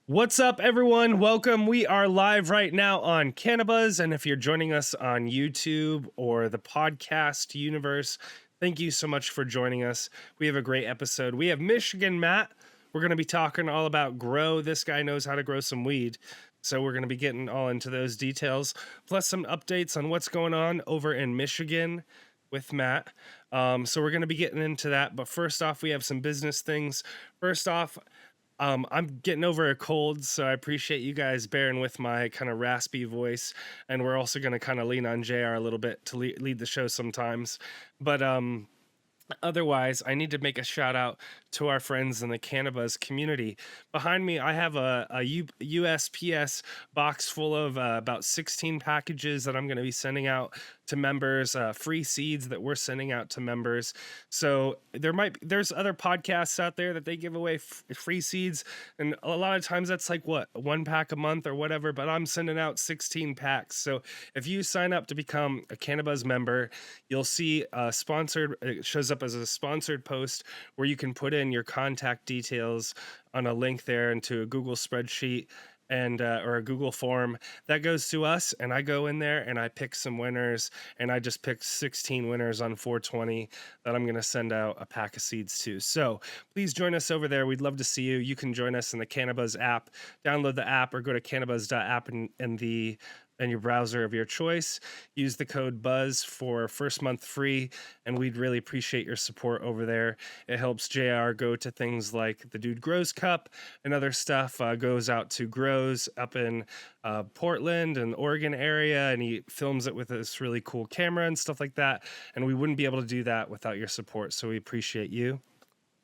What's up, everyone? Welcome. We are live right now on CannaBuzz, and if you're joining us on YouTube or the podcast universe, thank you so much for joining us. We have a great episode. We have Michigan Matt. We're going to be talking all about grow. This guy knows how to grow some weed, so we're going to be getting all into those details, plus some updates on what's going on over in Michigan with Matt. So we're going to be getting into that, but first off, we have some business things. First off, I'm getting over a cold, so I appreciate you guys bearing with my kind of raspy voice. And we're also going to kind of lean on JR a little bit to lead the show sometimes. But otherwise, I need to make a shout out to our friends in the CannaBuzz community. Behind me, I have a USPS box full of about 16 packages that I'm going to be sending out to members, free seeds that we're sending out to members. So there's other podcasts out there that they give away free seeds, and a lot of times that's like what, one pack a month or whatever. But I'm sending out 16 packs. So if you sign up to become a CannaBuzz member, you'll see sponsored. It shows up as a sponsored post where you can put in your contact details on a link there into a Google spreadsheet and or a Google form that goes to us, and I go in there and I pick some winners, and I just picked 16 winners on 420 that I'm going to send out a pack of seeds to. So please join us over there. We'd love to see you. You can join us in the CannaBuzz app. Download the app or go to cannabuzz.app in your browser of your choice. Use the code BUZZ for first month free, and we'd really appreciate your support over there. It helps JR go to things like the Dude Grows Cup and other stuff. Goes out to Grows up in Portland and Oregon area, and he films it with this really cool camera and stuff like that. And we wouldn't be able to do that without your support, so we appreciate you.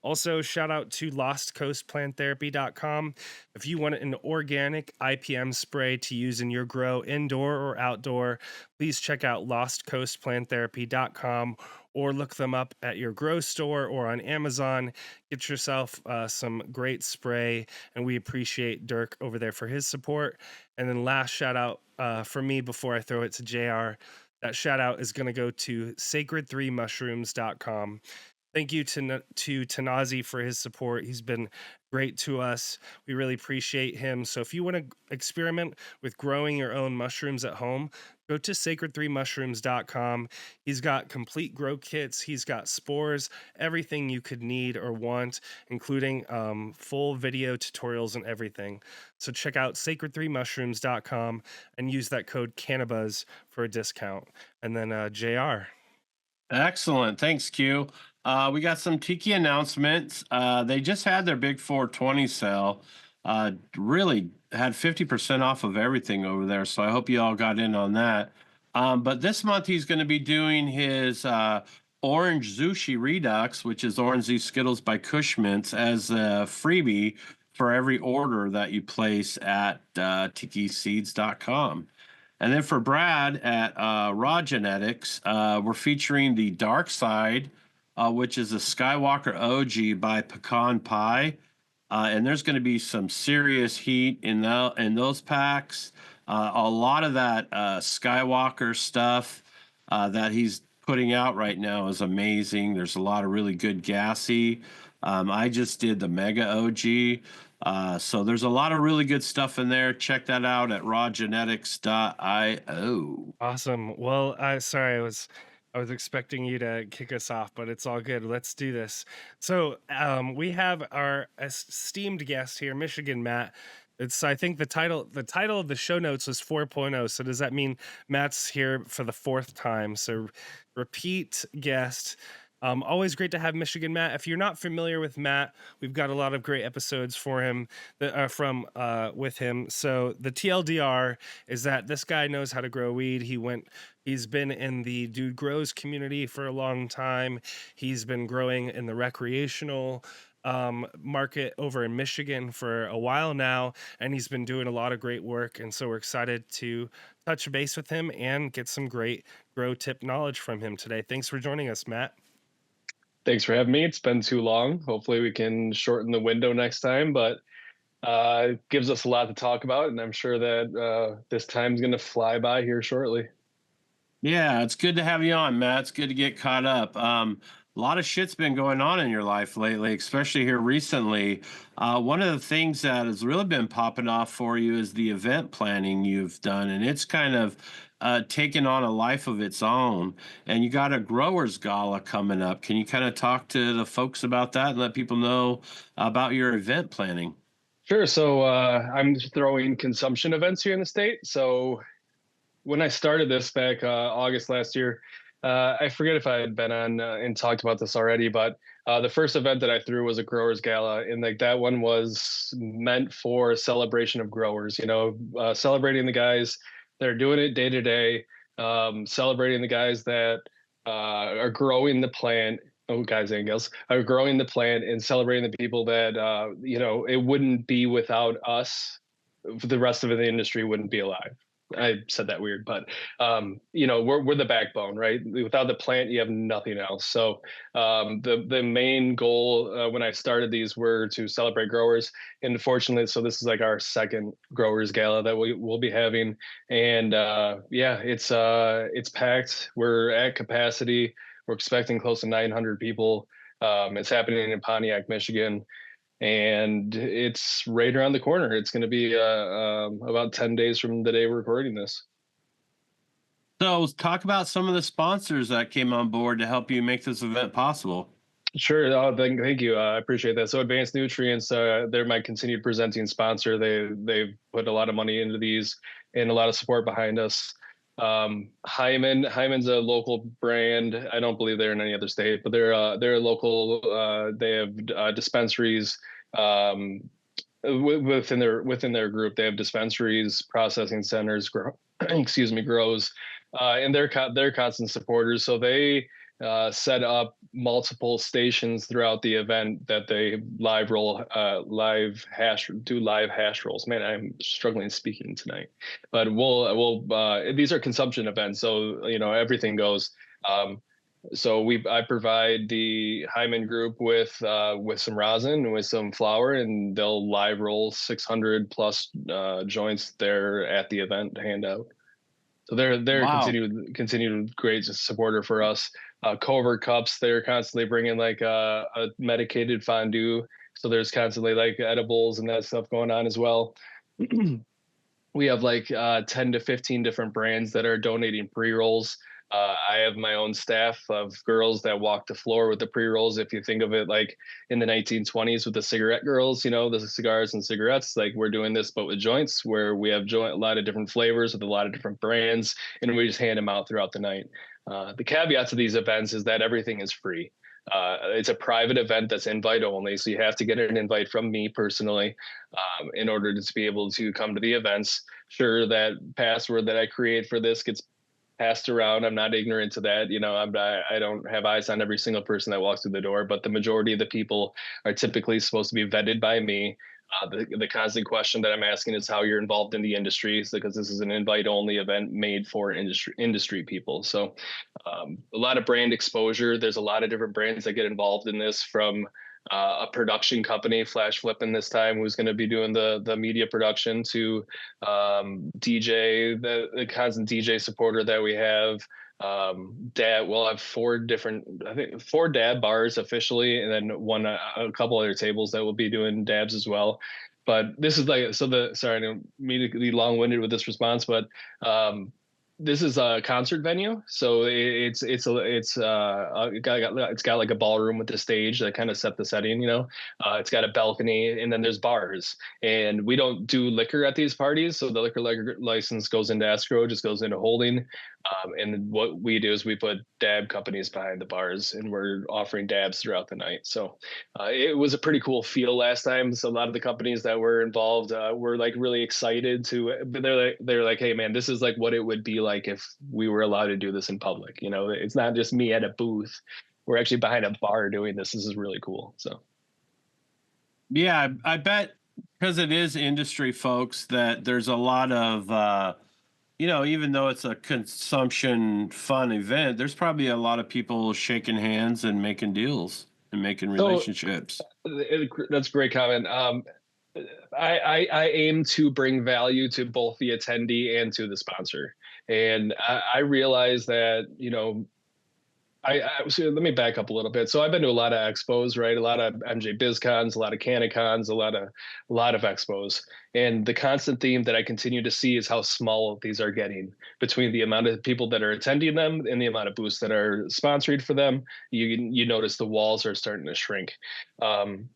Also, shout out to lostcoastplanttherapy.com. If you want an organic IPM spray to use in your grow, indoor or outdoor, please check out lostcoastplanttherapy.com or look them up at your grow store or on Amazon. Get yourself some great spray, and we appreciate Dirk over there for his support. And then last shout out for me before I throw it to JR. That shout out is going to go to sacred3mushrooms.com. Thank you to Tanazi for his support. He's been great to us. We really appreciate him. So if you want to experiment with growing your own mushrooms at home, go to sacred3mushrooms.com. He's got complete grow kits. He's got spores, everything you could need or want, including full video tutorials and everything. So check out sacred3mushrooms.com and use that code CannaBuzz for a discount. And then JR. Excellent. Thanks, Q. We got some Tiki announcements. They just had their big 420 sale. Really had 50% off of everything over there. So I hope you all got in on that. But this month he's going to be doing his Orange Zushi Redux, which is Orange Z Skittles by Kush Mints, as a freebie for every order that you place at tikiseeds.com. And then for Brad at Raw Genetics, we're featuring the Dark Side, which is a Skywalker OG by Pecan Pie. And there's going to be some serious heat in those packs. A lot of that Skywalker stuff that he's putting out right now is amazing. There's a lot of really good gassy. I just did the Mega OG. So there's a lot of really good stuff in there. Check that out at rawgenetics.io. Awesome. Well, I was expecting you to kick us off, but it's all good. Let's do this. So we have our esteemed guest here, Michigan Matt. I think the title of the show notes was 4.0. So does that mean Matt's here for the fourth time? So repeat guest. Always great to have Michigan Matt. If you're not familiar with Matt, we've got a lot of great episodes for him with him. So the TLDR is that this guy knows how to grow weed. He's been in the Dude Grows community for a long time. He's been growing in the recreational market over in Michigan for a while now, and he's been doing a lot of great work. And so we're excited to touch base with him and get some great grow tip knowledge from him today. Thanks for joining us, Matt. Thanks for having me. It's been too long. Hopefully we can shorten the window next time, but it gives us a lot to talk about, and I'm sure that this time's going to fly by here shortly. Yeah, it's good to have you on, Matt. It's good to get caught up. A lot of shit's been going on in your life lately, especially here recently. One of the things that has really been popping off for you is the event planning you've done, and it's kind of taken on a life of its own. And you got a growers gala coming up. Can you kind of talk to the folks about that and let people know about your event planning? Sure. So I'm throwing consumption events here in the state. So when I started this back August last year, I forget if I had been on and talked about this already, but the first event that I threw was a growers gala, and like that one was meant for celebration of growers. Celebrating the guys that are doing it day to day, celebrating the guys that are growing the plant. Oh, guys and girls are growing the plant and celebrating the people that it wouldn't be without us. The rest of the industry wouldn't be alive. I said that weird, but we're the backbone, right? Without the plant, you have nothing else. So the main goal when I started these were to celebrate growers, and fortunately, so this is like our second growers gala that we will be having, and it's packed. We're at capacity. We're expecting close to 900 people. It's happening in Pontiac, Michigan, and it's right around the corner. It's going to be about 10 days from the day we're recording this. So, talk about some of the sponsors that came on board to help you make this event possible. Sure. Thank you. I appreciate that. So Advanced Nutrients, they're my continued presenting sponsor. They've put a lot of money into these and a lot of support behind us. Hyman's a local brand. I don't believe they're in any other state, but they're a local. They have dispensaries within their group. They have dispensaries, processing centers, grows, and they're constant supporters. So they set up multiple stations throughout the event that they live hash rolls. Man, I'm struggling speaking tonight, but we'll these are consumption events, so everything goes. I provide the Hyman group with some rosin, with some flour, and they'll live roll 600 plus joints there at the event to hand out. So they're Wow. continued great supporter for us. Covert Cups, they're constantly bringing like a medicated fondue. So there's constantly like edibles and that stuff going on as well. We have like 10 to 15 different brands that are donating pre-rolls. I have my own staff of girls that walk the floor with the pre-rolls. If you think of it like in the 1920s with the cigarette girls, the cigars and cigarettes, like we're doing this, but with joints, where we have a lot of different flavors with a lot of different brands, and we just hand them out throughout the night. The caveat to these events is that everything is free. It's a private event that's invite only, so you have to get an invite from me personally in order to be able to come to the events. Sure, that password that I create for this gets passed around. I'm not ignorant to that. I don't have eyes on every single person that walks through the door, but the majority of the people are typically supposed to be vetted by me. The constant question that I'm asking is how you're involved in the industry, because this is an invite-only event made for industry people. So a lot of brand exposure. There's a lot of different brands that get involved in this, from a production company, Flash Flippin' this time, who's going to be doing the media production, to DJ, the constant DJ supporter that we have. Dab, we'll have four dab bars officially, and then a couple other tables that will be doing dabs as well. But this is like, sorry, I don't mean to be long-winded with this response, but this is a concert venue, so it's got like a ballroom with the stage that kind of set the setting. It's got a balcony, and then there's bars. And we don't do liquor at these parties, so the liquor license goes into escrow, just goes into holding. And what we do is we put dab companies behind the bars, and we're offering dabs throughout the night. So it was a pretty cool feel last time. So a lot of the companies that were involved were like really excited but they're like, hey man, this is like what it would be like if we were allowed to do this in public. It's not just me at a booth. We're actually behind a bar doing this. This is really cool. So Yeah, I bet, because it is industry, folks, that there's a lot of even though it's a consumption fun event, there's probably a lot of people shaking hands and making deals and making relationships. That's a great comment. I aim to bring value to both the attendee and to the sponsor. And I realize that, So let me back up a little bit. So I've been to a lot of expos, right? A lot of MJ BizCons, a lot of CannaCons, a lot of expos. And the constant theme that I continue to see is how small these are getting between the amount of people that are attending them and the amount of booths that are sponsored for them. You notice the walls are starting to shrink. Um,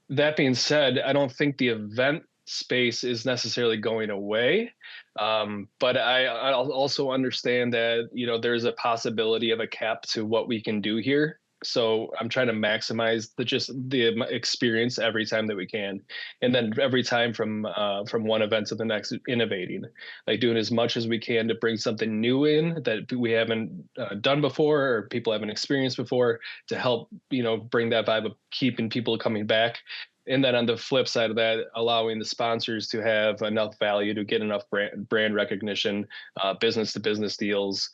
that being said, I don't think the event space is necessarily going away. But I'll also understand that, there's a possibility of a cap to what we can do here. So I'm trying to maximize the experience every time that we can, and then every time from one event to the next, innovating, like doing as much as we can to bring something new in that we haven't done before or people haven't experienced before, to help bring that vibe of keeping people coming back. And then on the flip side of that, allowing the sponsors to have enough value to get enough brand recognition, business to business deals,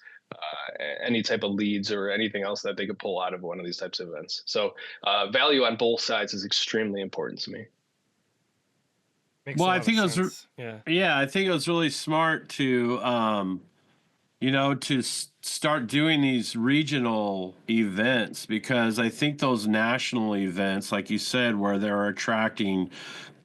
any type of leads or anything else that they could pull out of one of these types of events. So value on both sides is extremely important to me. Makes Well, a I lot of think it was, sense. Yeah. yeah, I think it was really smart to, start doing these regional events, because I think those national events, like you said, where they're attracting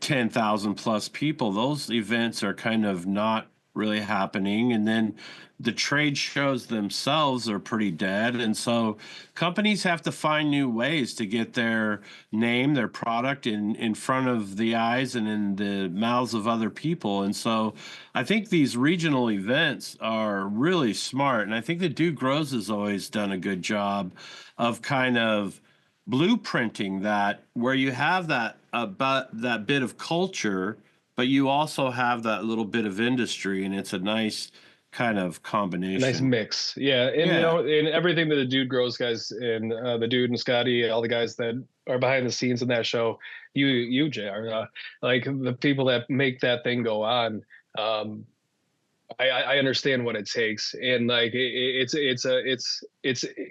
10,000 plus people, those events are kind of not really happening. And then the trade shows themselves are pretty dead. And so companies have to find new ways to get their name, their product in front of the eyes and in the mouths of other people. And so I think these regional events are really smart. And I think that Dude Grows has always done a good job of kind of blueprinting that, where you have that about that bit of culture, but you also have that little bit of industry, and it's a nice kind of A nice combination. mix, yeah. And Yeah. and everything that the Dude Grows guys and the Dude and Scotty, all the guys that are behind the scenes in that show, you Jr. Like the people that make that thing go on. Um, I understand what it takes, and like it's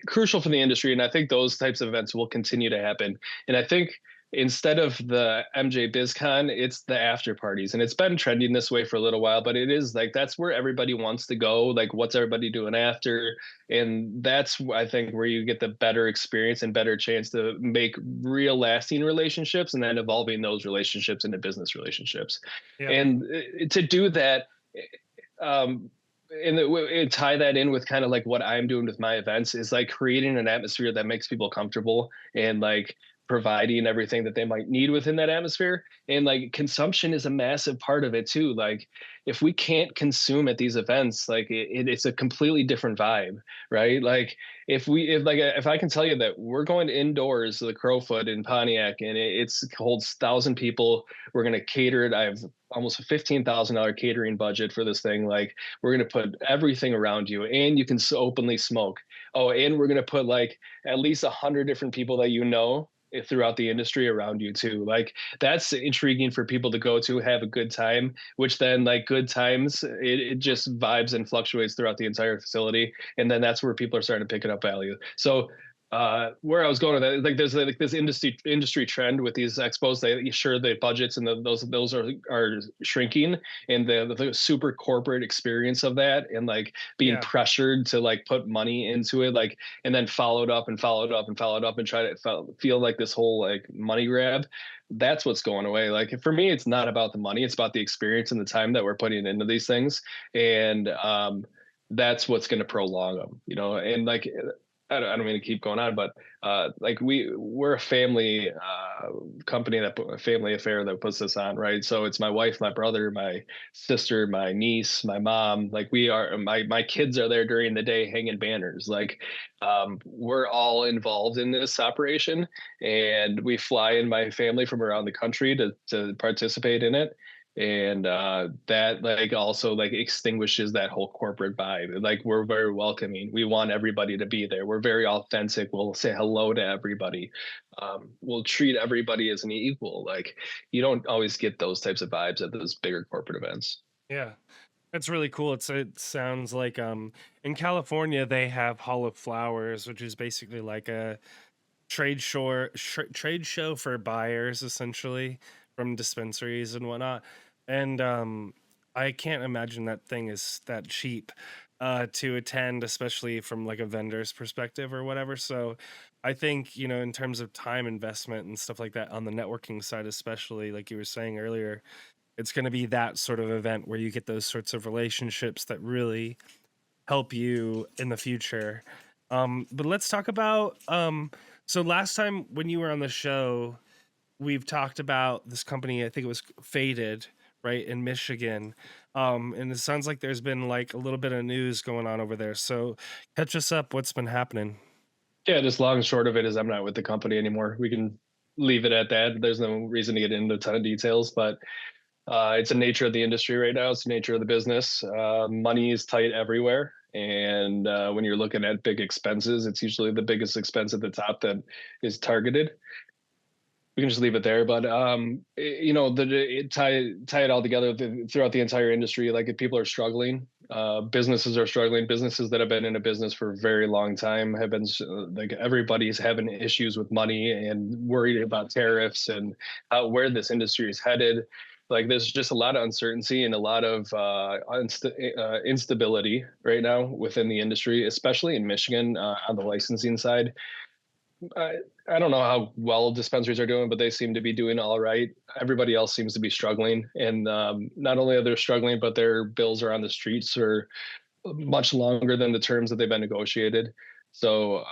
crucial for the industry, and I think those types of events will continue to happen. And I think instead of the MJ BizCon, it's the after parties, and it's been trending this way for a little while. But it is like that's where everybody wants to go. Like, what's everybody doing after? And that's I think where you get the better experience and better chance to make real lasting relationships, and then evolving those relationships into business relationships. Yep. And to do that um and tie that in with kind of like what I'm doing with my events is like creating an atmosphere that makes people comfortable, and like providing everything that they might need within that atmosphere. And like consumption is a massive part of it too. Like if we can't consume at these events, like it's a completely different vibe, right? Like if I can tell you that we're going indoors to the Crowfoot in Pontiac, and it's holds 1,000 people. We're going to cater it. I have almost a $15,000 catering budget for this thing. Like we're going to put everything around you, and you can openly smoke. Oh, and we're going to put like at least 100 different people that throughout the industry around you too. Like that's intriguing for people to go to, have a good time, which then like good times, it just vibes and fluctuates throughout the entire facility. And then that's where people are starting to pick it up value. So where I was going with that, like there's like this industry trend with these expos. They sure the budgets and those are shrinking, and the super corporate experience of that, and like being Yeah. pressured to like put money into it, like and then followed up and followed up and followed up and try to feel like this whole like money grab. That's what's going away. Like for me, it's not about the money; it's about the experience and the time that we're putting into these things, and that's what's going to prolong them, and like I don't mean to keep going on, but like we're a family company, a family affair that puts this on, right? So it's my wife, my brother, my sister, my niece, my mom. Like we are, my kids are there during the day hanging banners. Like we're all involved in this operation, and we fly in my family from around the country to participate in it. And that like also like extinguishes that whole corporate vibe. Like we're very welcoming, we want everybody to be there, we're very authentic, we'll say hello to everybody, we'll treat everybody as an equal. Like you don't always get those types of vibes at those bigger corporate events. Yeah. That's really cool. It sounds like in California they have Hall of Flowers, which is basically like a trade show for buyers essentially from dispensaries and whatnot. And I can't imagine that thing is that cheap. to attend, especially from like a vendor's perspective or whatever. So I think, you know, in terms of time investment and stuff like that on the networking side, especially like you were saying earlier, it's going to be that sort of event where you get those sorts of relationships that really help you in the future. But let's talk about so last time when you were on the show, we've talked about this company, I think it was Faded, right, in Michigan. And it sounds like there's been like a little bit of news going on over there. So catch us up. What's been happening? Yeah, just long and short of it is I'm not with the company anymore. We can leave it at that. There's no reason to get into a ton of details, but it's the nature of the industry right now. It's the nature of the business. Money is tight everywhere. And when you're looking at big expenses, it's usually the biggest expense at the top that is targeted. We can just leave it there. But tie it all together throughout the entire industry. Like if people are struggling, businesses are struggling. Businesses that have been in a business for a very long time have been like everybody's having issues with money and worried about tariffs and where this industry is headed. Like there's just a lot of uncertainty and a lot of instability right now within the industry, especially in Michigan on the licensing side. I don't know how well dispensaries are doing, but they seem to be doing all right. Everybody else seems to be struggling, and not only are they struggling, but their bills are on the streets for much longer than the terms that they've been negotiated. So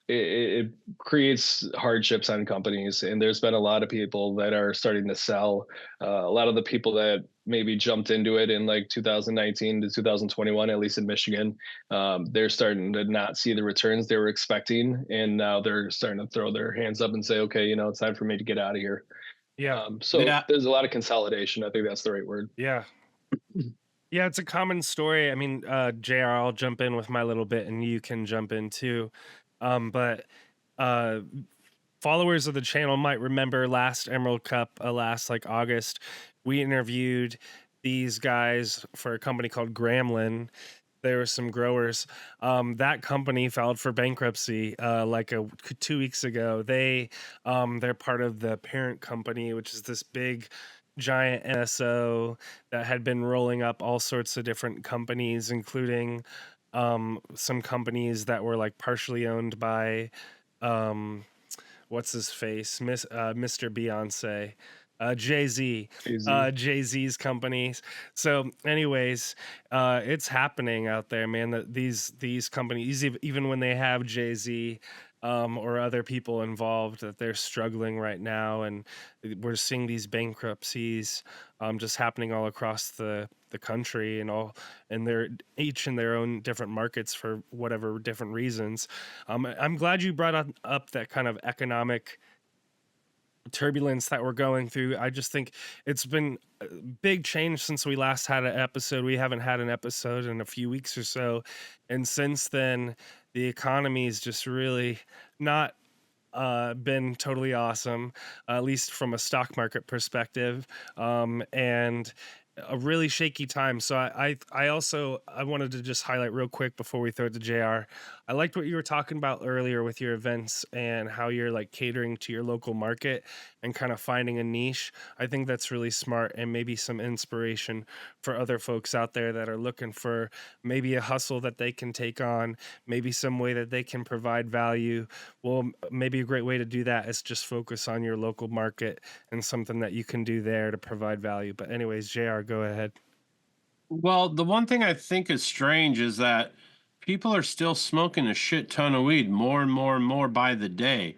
it creates hardships on companies, and there's been a lot of people that are starting to sell. A lot of the people that maybe jumped into it in like 2019 to 2021, at least in Michigan, they're starting to not see the returns they were expecting, and now they're starting to throw their hands up and say, "Okay, it's time for me to get out of here." Yeah. So Yeah. there's a lot of consolidation. I think that's the right word. Yeah. Yeah, it's a common story. I mean, JR, I'll jump in with my little bit and you can jump in too. But uh, followers of the channel might remember last Emerald Cup, last like August, we interviewed these guys for a company called Gremlin. There were some growers. That company filed for bankruptcy 2 weeks ago. They're part of the parent company, which is this big giant NSO that had been rolling up all sorts of different companies, including some companies that were like partially owned by um, what's his face, Mr. Beyonce, Jay-Z, Easy. Jay-Z's companies. So anyways, it's happening out there, man, that these companies, even when they have Jay-Z or other people involved, that they're struggling right now, and we're seeing these bankruptcies just happening all across the country, and they're each in their own different markets for whatever different reasons. I'm glad you brought up that kind of economic turbulence that we're going through. I just think it's been a big change since we last had an episode. We haven't had an episode in a few weeks or so, and since then the economy's just really not been totally awesome, at least from a stock market perspective, and a really shaky time. So I wanted to just highlight real quick before we throw it to JR. I liked what you were talking about earlier with your events and how you're like catering to your local market and kind of finding a niche. I think that's really smart and maybe some inspiration for other folks out there that are looking for maybe a hustle that they can take on, maybe some way that they can provide value. Well, maybe a great way to do that is just focus on your local market and something that you can do there to provide value. But anyways, JR, go ahead. Well, the one thing I think is strange is that people are still smoking a shit ton of weed, more and more and more by the day.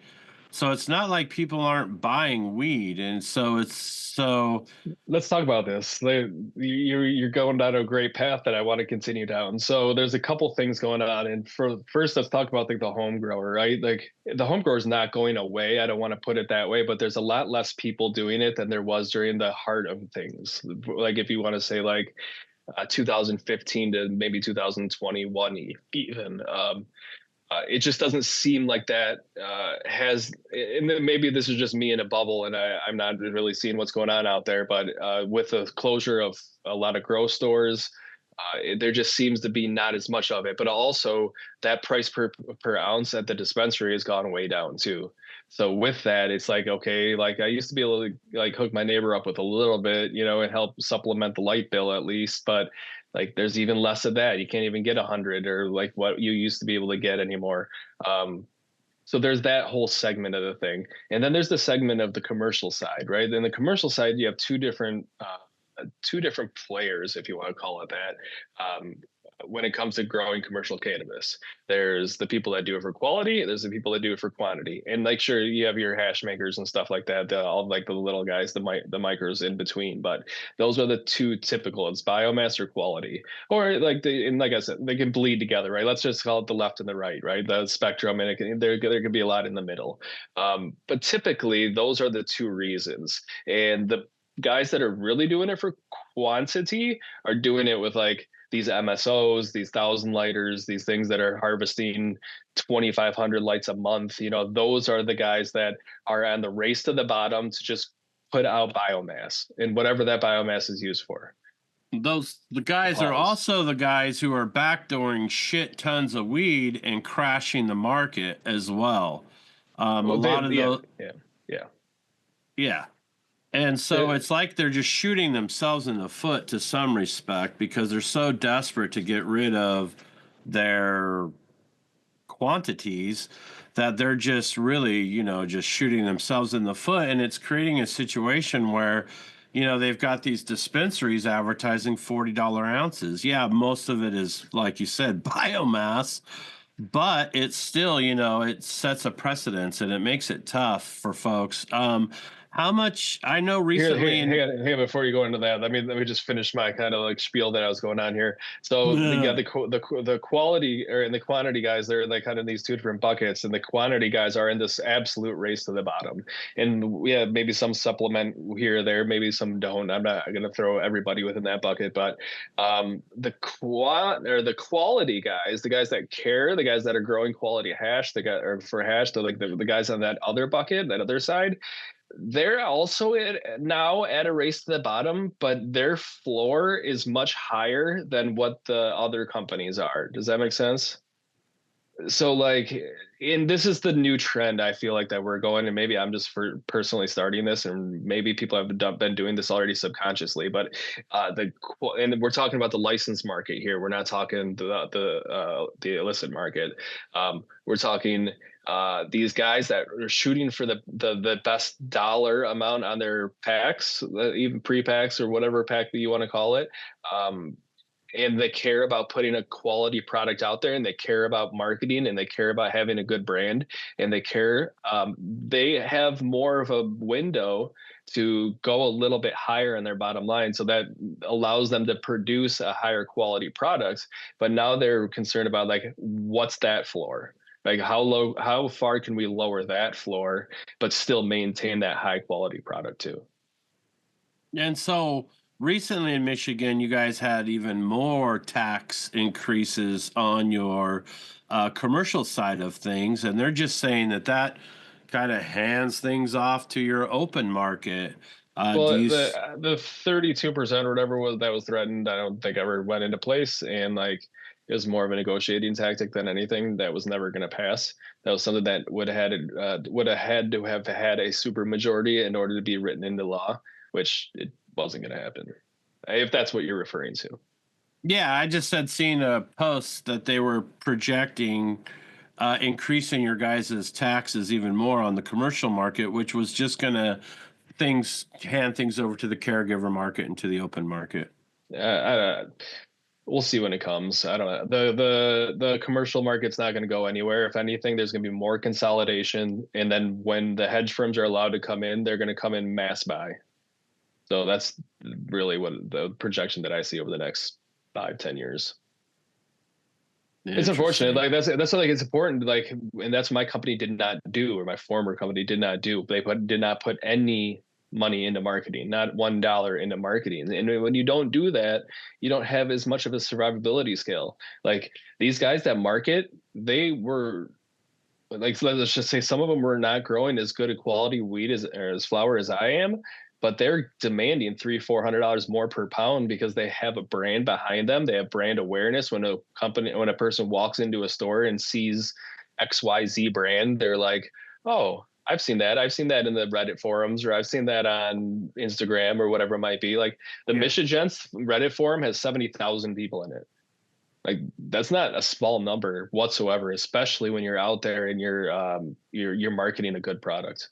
So it's not like people aren't buying weed, and so it's so Let's talk about this. You're going down a great path that I want to continue down. So there's a couple things going on, and first, let's talk about like the home grower, right? Like the home grower is not going away. I don't want to put it that way, but there's a lot less people doing it than there was during the heart of things. Like if you want to say like 2015 to maybe 2021 even. It just doesn't seem like that has, and maybe this is just me in a bubble and I'm not really seeing what's going on out there, but with the closure of a lot of grow stores, there just seems to be not as much of it. But also that price per ounce at the dispensary has gone way down too. So with that, it's like, okay, like I used to be able to like hook my neighbor up with a little bit, and help supplement the light bill at least. But Like there's even less of that. You can't even get 100 or like what you used to be able to get anymore. So there's that whole segment of the thing, and then there's the segment of the commercial side, right? In the commercial side, you have two different players, if you want to call it that. When it comes to growing commercial cannabis, there's the people that do it for quality, there's the people that do it for quantity, and like sure you have your hash makers and stuff like that, all like the little guys, the micros in between, but those are the two typical. It's biomass or quality, or like and like I said, they can bleed together, right? Let's just call it the left and the right, right? The spectrum, and there could be a lot in the middle, but typically those are the two reasons, and the guys that are really doing it for quantity are doing it with like these MSOs, these 1,000 lighters, these things that are harvesting 2,500 lights a month. You know, those are the guys that are on the race to the bottom to just put out biomass and whatever that biomass is used for. The guys are also the guys who are backdooring shit tons of weed and crashing the market as well. A lot of those, yeah. And so it's like they're just shooting themselves in the foot to some respect because they're so desperate to get rid of their quantities that they're just really, just shooting themselves in the foot. And it's creating a situation where, they've got these dispensaries advertising $40 ounces. Yeah, most of it is, like you said, biomass, but it's still, it sets a precedence and it makes it tough for folks. How much I know recently Hey, before you go into that, let me just finish my kind of like spiel that I was going on here. So you got the quality or in the quantity guys, they're like kind of these two different buckets, and the quantity guys are in this absolute race to the bottom. And we have maybe some supplement here or there, maybe some don't. I'm not going to throw everybody within that bucket, but the quality guys, the guys that care, the guys that are growing quality hash, for hash, they're like the guys on that other bucket, that other side. They're also now at a race to the bottom, but their floor is much higher than what the other companies are. Does that make sense? So like, and this is the new trend I feel like that we're going, and maybe I'm just personally starting this, and maybe people have been doing this already subconsciously, but and we're talking about the licensed market here. We're not talking the illicit market. We're talking these guys that are shooting for the best dollar amount on their packs, even pre-packs or whatever pack that you want to call it. And they care about putting a quality product out there, and they care about marketing, and they care about having a good brand, and they have more of a window to go a little bit higher in their bottom line. So that allows them to produce a higher quality product. But now they're concerned about like, what's that floor? Like how far can we lower that floor, but still maintain that high quality product too? And so recently in Michigan, you guys had even more tax increases on your commercial side of things. And they're just saying that kind of hands things off to your open market. Well, the 32% or whatever that was threatened, I don't think ever went into place, and like it was more of a negotiating tactic than anything. That was never going to pass. That was something that would have had to have had a super majority in order to be written into law, which it wasn't going to happen. If that's what you're referring to. Yeah, I just had seen a post that they were projecting increasing your guys' taxes even more on the commercial market, which was just going to hand things over to the caregiver market and to the open market. We'll see when it comes. I don't know. The commercial market's not going to go anywhere. If anything, there's going to be more consolidation, and then when the hedge firms are allowed to come in, they're going to come in mass buy. So that's really what the projection that I see over the next 5-10 years. It's unfortunate. Like that's what, like, it's important. Like, and that's what my company did not do, or my former company did not do. They did not put any money into marketing, not $1 into marketing. And when you don't do that, you don't have as much of a survivability scale. Like these guys that market, they were like, let's just say some of them were not growing as good a quality weed as flower as I am, but they're demanding $300-400 more per pound because they have a brand behind them. They have brand awareness. When a person walks into a store and sees XYZ brand, they're like, oh, I've seen that. I've seen that in the Reddit forums, or I've seen that on Instagram or whatever it might be. Like the Yeah. Michigents Reddit forum has 70,000 people in it. Like that's not a small number whatsoever, especially when you're out there and you're marketing a good product.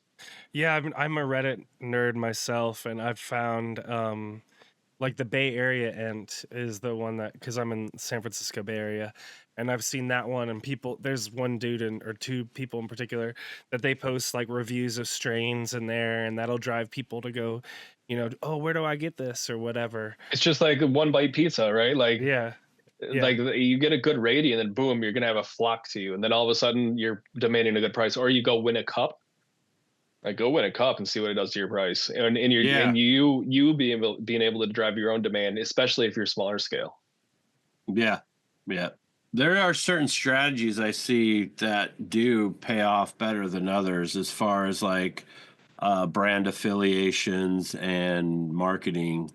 Yeah, I'm a Reddit nerd myself, and I've found like the Bay Area Ent is the one that, because I'm in San Francisco Bay Area, and I've seen that one, and people, there's one dude or two people in particular that they post like reviews of strains in there, and that'll drive people to go, oh, where do I get this or whatever. It's just like one bite pizza, right? Yeah, yeah, Like you get a good rating and then boom, you're gonna have a flock to you, and then all of a sudden you're demanding a good price, or you go win a cup. Like go win a cup and see what it does to your price, and you're Yeah. and you being able to drive your own demand, especially if you're smaller scale. Yeah. Yeah. There are certain strategies I see that do pay off better than others as far as like brand affiliations and marketing.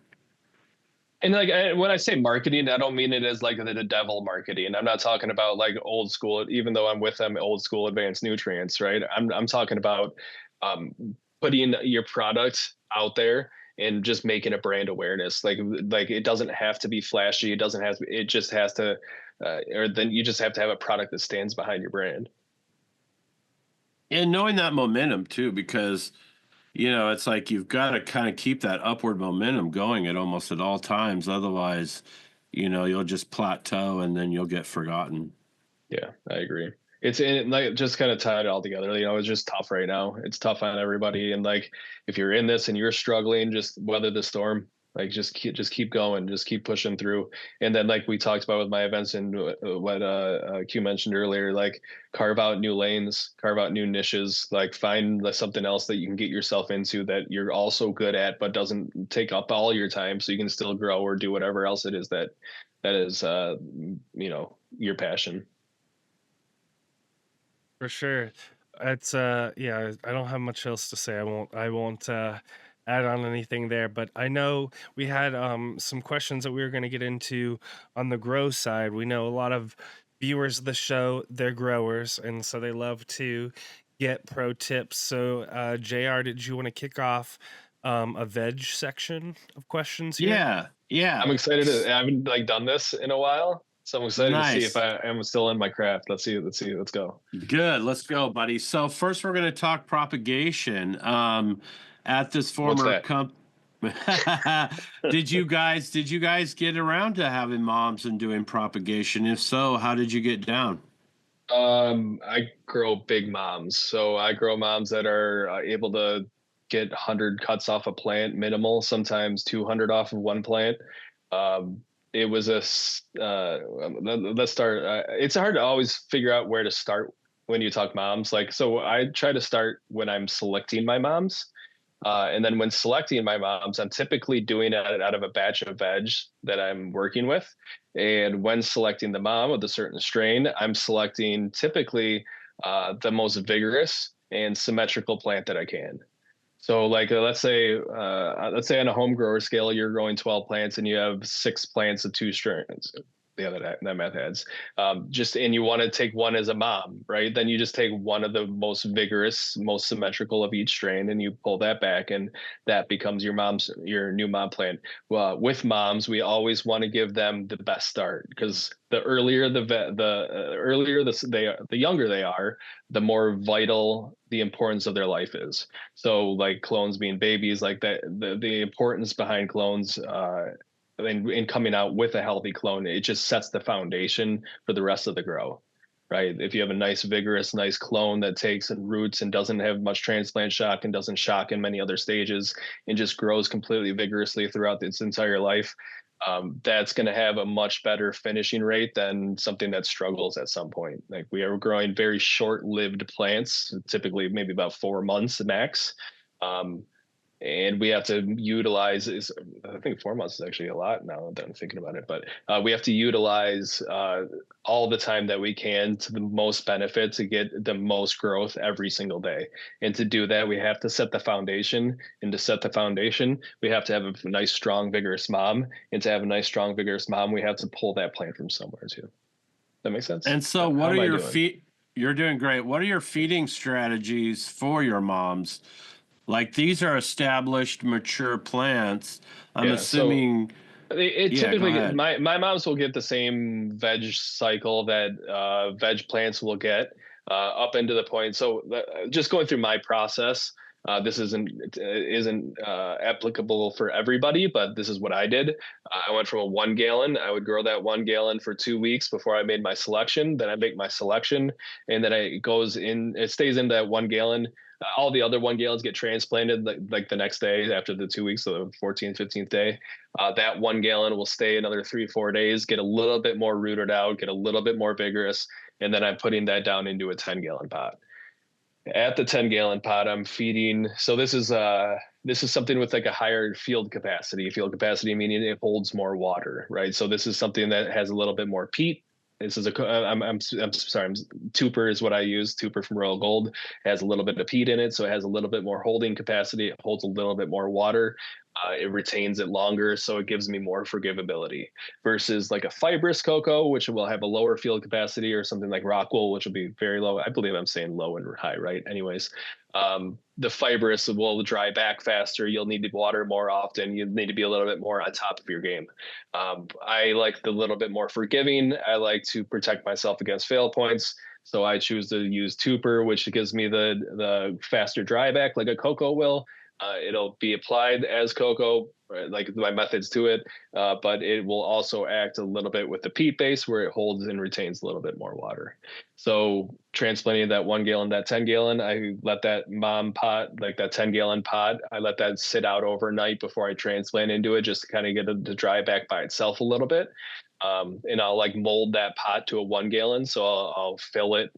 And like when I say marketing, I don't mean it as like the devil marketing. I'm not talking about like old school, even though I'm with them, old school advanced nutrients, right? I'm talking about um, putting your product out there and just making a brand awareness. Like it doesn't have to be flashy. It doesn't have to. It just has to, or then you just have to have a product that stands behind your brand. And knowing that momentum too, because it's like you've got to kind of keep that upward momentum going at almost at all times. Otherwise, you'll just plateau and then you'll get forgotten. Yeah, I agree. It's like just kind of tied it all together. It's just tough right now. It's tough on everybody. And like if you're in this and you're struggling, just weather the storm. Like just keep going, just keep pushing through. And then like we talked about with my events and what Q mentioned earlier, like carve out new lanes, carve out new niches, like find something else that you can get yourself into that you're also good at, but doesn't take up all your time, so you can still grow or do whatever else it is that is your passion. for sure. It's yeah, I don't have much else to say. I won't add on anything there, but I know we had some questions that we were going to get into on the grow side. We know a lot of viewers of the show, they're growers, and so they love to get pro tips. So JR, did you want to kick off a veg section of questions here? Yeah. Yeah. I'm excited. I haven't like done this in a while, so I'm excited to see if I am still in my craft. Let's see. Let's go. Good. Let's go, buddy. So first we're going to talk propagation. At this What's former that? did you guys get around to having moms and doing propagation? If so, how did you get down? I grow big moms, so I grow moms that are able to get 100 cuts off a plant, minimal, sometimes 200 off of one plant. It was let's start. It's hard to always figure out where to start when you talk moms. Like, so I try to start when I'm selecting my moms. And then when selecting my moms, I'm typically doing it out of a batch of veg that I'm working with. And when selecting the mom with a certain strain, I'm selecting typically the most vigorous and symmetrical plant that I can. So like let's say on a home grower scale, you're growing 12 plants and you have 6 plants of 2 strains. Yeah, that math heads. And you want to take one as a mom, right? Then you just take one of the most vigorous, most symmetrical of each strain, and you pull that back, and that becomes your new mom plant. Well, with moms, we always want to give them the best start, because the earlier the younger they are, the more vital the importance of their life is. So like clones being babies, like that, the importance behind clones. In coming out with a healthy clone, it just sets the foundation for the rest of the grow, right? If you have a nice, vigorous, nice clone that takes and roots and doesn't have much transplant shock and doesn't shock in many other stages and just grows completely vigorously throughout its entire life, that's going to have a much better finishing rate than something that struggles at some point. Like we are growing very short-lived plants, typically maybe about 4 months max. And we have to utilize I think 4 months is actually a lot now that I'm thinking about it, but we have to utilize all the time that we can to the most benefit to get the most growth every single day. And to do that, we have to set the foundation. And to set the foundation, we have to have a nice, strong, vigorous mom. And to have a nice, strong, vigorous mom, we have to pull that plant from somewhere too. That makes sense? And so How what am are I your doing? You're doing great. What are your feeding strategies for your moms? Like these are established, mature plants. I'm Yeah. So assuming. it Yeah, go typically, ahead. my moms will get the same veg cycle that veg plants will get, up into the point. So just going through my process, this isn't applicable for everybody, but this is what I did. I went from a 1 gallon. I would grow that 1 gallon for 2 weeks before I made my selection. Then I make my selection, and then it goes in. It stays in that 1 gallon. All the other 1 gallons get transplanted like the next day after the 2 weeks, so the 14th, 15th day. That 1 gallon will stay another 3, 4 days, get a little bit more rooted out, get a little bit more vigorous, and then I'm putting that down into a 10 gallon pot. At the 10 gallon pot, I'm feeding. So this is something with like a higher field capacity. Field capacity meaning it holds more water, right? So this is something that has a little bit more peat. This is I'm sorry, Tupper is what I use. Tupper from Royal Gold. It has a little bit of peat in it, so it has a little bit more holding capacity. It holds a little bit more water. It retains it longer, so it gives me more forgivability versus like a fibrous cocoa, which will have a lower field capacity, or something like Rockwool, which will be very low. I believe I'm saying low and high, right? Anyways, the fibrous will dry back faster. You'll need to water more often. You need to be a little bit more on top of your game. I like the little bit more forgiving. I like to protect myself against fail points. So I choose to use Tupper, which gives me the faster dry back like a cocoa will. It'll be applied as cocoa, like my methods to it, but it will also act a little bit with the peat base where it holds and retains a little bit more water. So transplanting that 1 gallon, that 10 gallon, I let that mom pot, like that 10 gallon pot, I let that sit out overnight before I transplant into it, just to kind of get it to dry back by itself a little bit. And I'll like mold that pot to a 1 gallon. So I'll fill it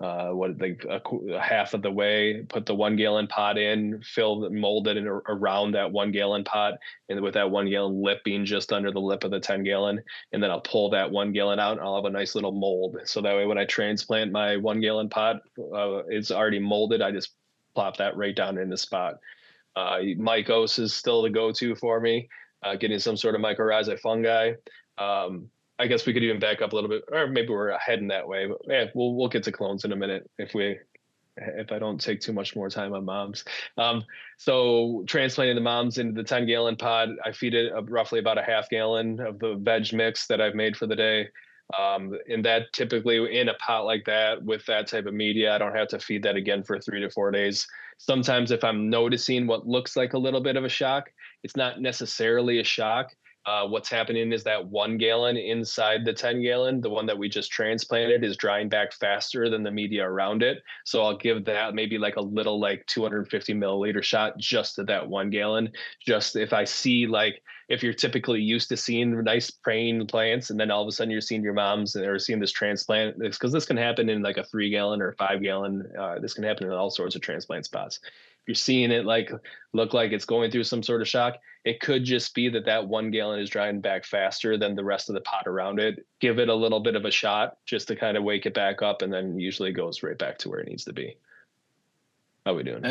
a half of the way, put the 1 gallon pot in, mold it in around that 1 gallon pot, and with that 1 gallon lip being just under the lip of the 10 gallon, and then I'll pull that 1 gallon out, and I'll have a nice little mold. So that way, when I transplant my 1 gallon pot, it's already molded. I just plop that right down in the spot. Mycos is still the go-to for me. Getting some sort of mycorrhizae fungi. I guess we could even back up a little bit, or maybe we're heading that way. But yeah, we'll get to clones in a minute if I don't take too much more time on moms. So transplanting the moms into the 10 gallon pod, I feed it roughly about a half gallon of the veg mix that I've made for the day. And that typically in a pot like that with that type of media, I don't have to feed that again for 3 to 4 days. Sometimes if I'm noticing what looks like a little bit of a shock, it's not necessarily a shock. What's happening is that 1 gallon inside the 10 gallon, the one that we just transplanted, is drying back faster than the media around it. So I'll give that maybe like a little like 250 milliliter shot just to that 1 gallon. Just if I see like, if you're typically used to seeing nice praying plants and then all of a sudden you're seeing your moms or seeing this transplant, because this can happen in like a 3 gallon or a 5 gallon. This can happen in all sorts of transplant spots. If you're seeing it like look like it's going through some sort of shock, it could just be that 1 gallon is drying back faster than the rest of the pot around it. Give it a little bit of a shot just to kind of wake it back up, and then usually it goes right back to where it needs to be. How are we doing?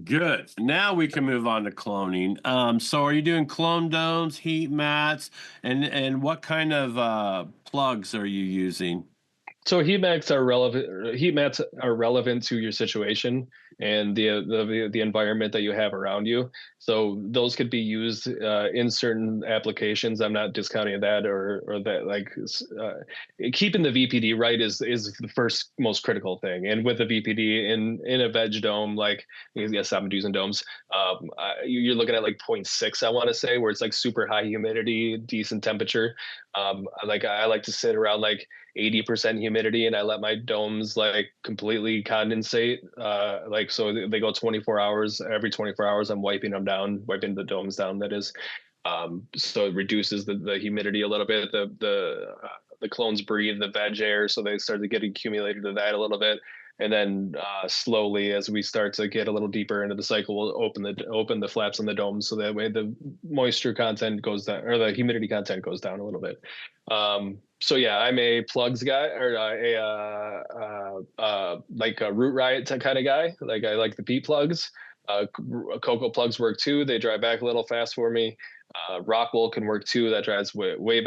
Good. Now we can move on to cloning. So are you doing clone domes, heat mats, and what kind of plugs are you using? So heat mats are relevant. Heat mats are relevant to your situation and the environment that you have around you. So those could be used in certain applications. I'm not discounting that or that. Like keeping the VPD right is the first most critical thing. And with the VPD in a veg dome, like yes, I'm using domes. You're looking at like 0.6, I want to say, where it's like super high humidity, decent temperature. I like to sit around like 80% humidity, and I let my domes like completely condensate. So they go 24 hours. Every 24 hours, I'm wiping the domes down. That is, so it reduces the humidity a little bit. The clones breathe the veg air, so they start to get accumulated to that a little bit. And then slowly, as we start to get a little deeper into the cycle, we'll open the flaps on the domes, so that way the moisture content goes down, or the humidity content goes down a little bit. So yeah, I'm a plugs guy, or like a root riot kind of guy. Like I like the peat plugs. Cocoa plugs work too. They dry back a little fast for me. Rockwool can work too. That dries way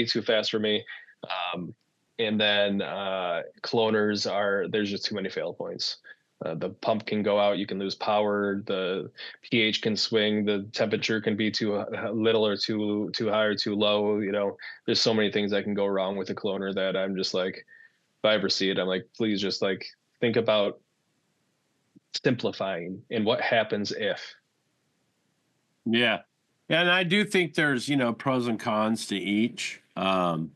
too fast for me. And then cloners there's just too many fail points. The pump can go out, you can lose power, the pH can swing, the temperature can be too little or too high or too low. There's so many things that can go wrong with a cloner that I'm just like, if I ever see it, I'm like, please just like think about simplifying and what happens if. Yeah. And I do think there's, pros and cons to each. I've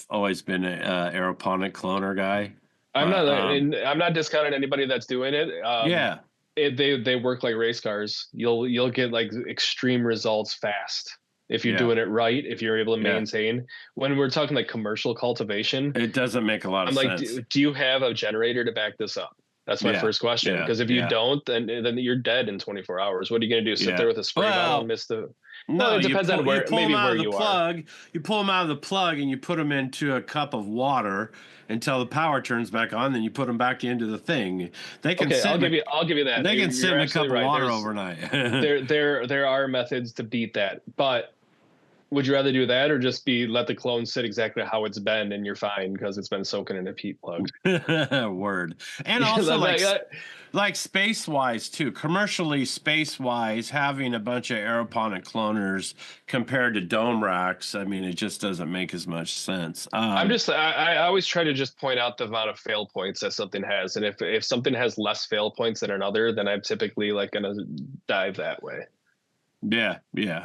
always been a aeroponic cloner guy, but I'm not discounting anybody that's doing it. yeah, They work like race cars. You'll get like extreme results fast if you're doing it right, if you're able to maintain. When we're talking like commercial cultivation, it doesn't make a lot of sense. Do you have a generator to back this up? That's my first question. Because if you don't, then you're dead in 24 hours. What are you going to do? Sit there with a spray bottle and miss the? No, well, it depends on where maybe where you are. You pull them out of the plug and you put them into a cup of water until the power turns back on. Then you put them back into the thing. They can. Okay, I'll give you that. They can sit in a cup of water overnight. there are methods to beat that, but would you rather do that or just let the clone sit exactly how it's been and you're fine because it's been soaking in a peat plug? Word. And also like space wise too, commercially space wise, having a bunch of aeroponic cloners compared to dome racks, I mean, it just doesn't make as much sense. I always try to just point out the amount of fail points that something has, and if something has less fail points than another, then I'm typically like gonna dive that way. Yeah,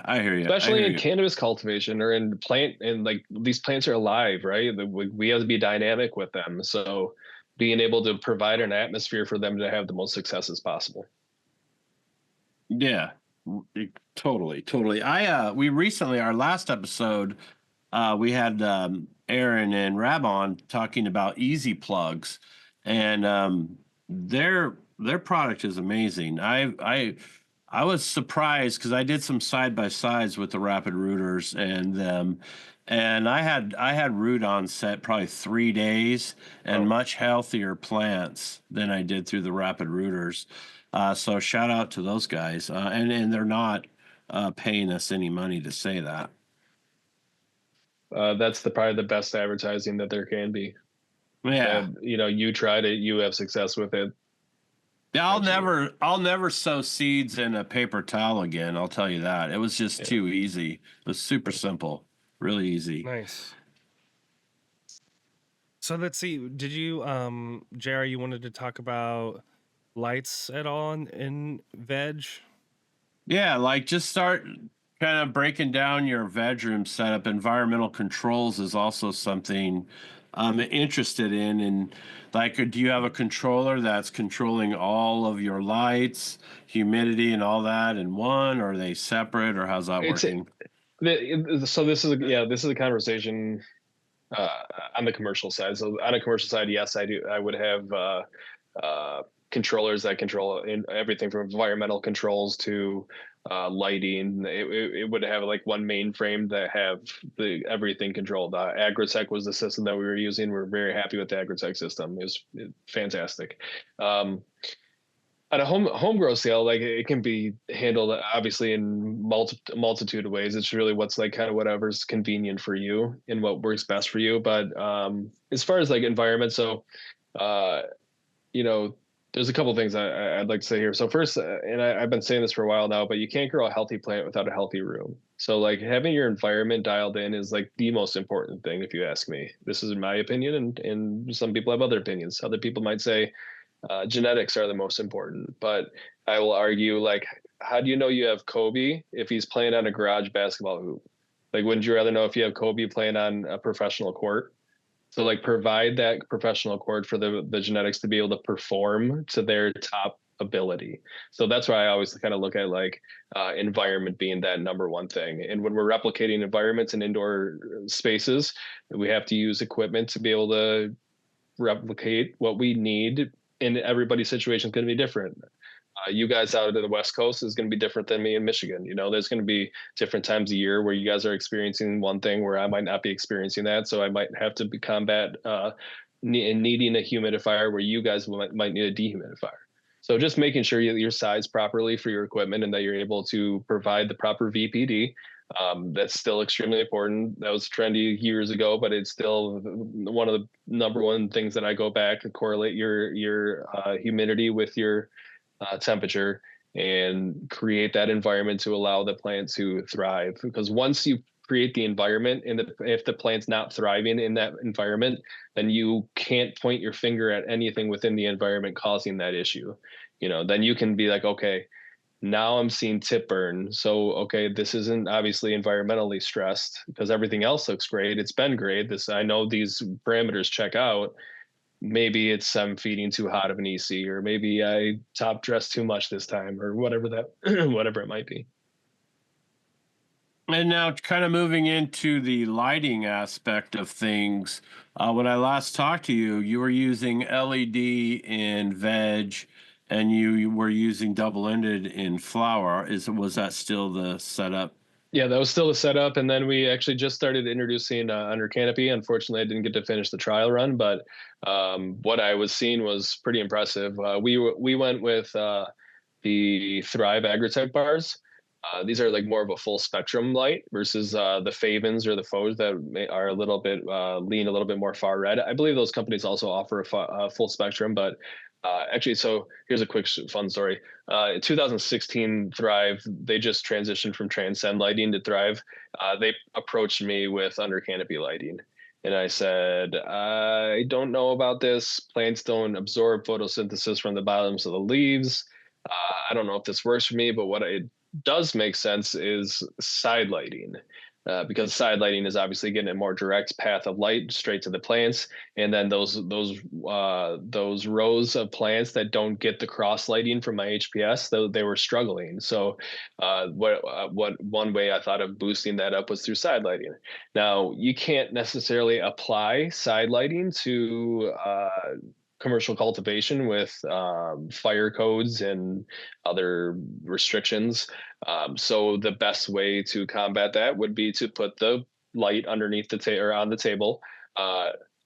I hear you. Especially in cannabis cultivation or in plant, and like these plants are alive, right? We have to be dynamic with them. So being able to provide an atmosphere for them to have the most success as possible. Yeah, totally. We recently, our last episode, we had Aaron and Rabon talking about easy plugs, and their product is amazing. I was surprised because I did some side by sides with the Rapid Rooters and them, and I had root on set probably 3 days and much healthier plants than I did through the Rapid Rooters. So shout out to those guys, and they're not paying us any money to say that. That's probably the best advertising that there can be. Yeah, you tried it, you have success with it. Yeah, I'll never sow seeds in a paper towel again. I'll tell you that. It was just too easy. It was super simple, really easy. Nice. So let's see. Did you, JR, you wanted to talk about lights at all in veg? Yeah, like just start kind of breaking down your veg room setup. Environmental controls is also something I'm interested in. And like, do you have a controller that's controlling all of your lights, humidity, and all that in one? Or are they separate, or how's that working? So this is a conversation on the commercial side. So on a commercial side, yes, I do. I would have controllers that control everything from environmental controls to lighting. It would have like one mainframe that have everything controlled. Agritech was the system that we were using. We're very happy with the Agritech system. It was fantastic. On a home grow sale, like it can be handled obviously in multitude of ways. It's really what's like kind of whatever's convenient for you and what works best for you. But as far as like environment, so there's a couple of things I'd like to say here. So first, and I've been saying this for a while now, but you can't grow a healthy plant without a healthy room. So like having your environment dialed in is like the most important thing, if you ask me. This is my opinion, and some people have other opinions. Other people might say genetics are the most important, but I will argue, like, how do you know you have Kobe if he's playing on a garage basketball hoop? Like, wouldn't you rather know if you have Kobe playing on a professional court? So like provide that professional court for the genetics to be able to perform to their top ability. So that's why I always kind of look at like environment being that number one thing. And when we're replicating environments in indoor spaces, we have to use equipment to be able to replicate what we need. And everybody's situation is going to be different. You guys out of the West Coast is going to be different than me in Michigan. There's going to be different times a year where you guys are experiencing one thing where I might not be experiencing that. So I might have to combat needing a humidifier where you guys might need a dehumidifier. So just making sure you're sized properly for your equipment and that you're able to provide the proper VPD. That's still extremely important. That was trendy years ago, but it's still one of the number one things that I go back and correlate your humidity with your temperature and create that environment to allow the plant to thrive. Because once you create the environment and if the plant's not thriving in that environment, then you can't point your finger at anything within the environment causing that issue. Then you can be like, okay, now I'm seeing tip burn. So, okay, this isn't obviously environmentally stressed because everything else looks great. It's been great. I know these parameters check out. Maybe it's I'm feeding too hot of an EC, or maybe I top dressed too much this time, or whatever whatever it might be. And now, kind of moving into the lighting aspect of things, when I last talked to you, you were using LED in veg, and you were using double-ended in flower. Was that still the setup? Yeah, that was still the setup, and then we actually just started introducing under canopy. Unfortunately, I didn't get to finish the trial run, but what I was seeing was pretty impressive. We went with the Thrive Agritech bars. These are like more of a full spectrum light versus the Favens or the Foes that are a little bit lean a little bit more far red. I believe those companies also offer a full spectrum, but actually, so here's a quick fun story. In 2016, Thrive, they just transitioned from Transcend lighting to Thrive. They approached me with under canopy lighting. And I said, I don't know about this. Plants don't absorb photosynthesis from the bottoms of the leaves. I don't know if this works for me, but what it does make sense is side lighting. Because side lighting is obviously getting a more direct path of light straight to the plants, and then those rows of plants that don't get the cross lighting from my HPS, they were struggling. So, what one way I thought of boosting that up was through side lighting. Now you can't necessarily apply side lighting to commercial cultivation with fire codes and other restrictions. So the best way to combat that would be to put the light underneath the or on the table.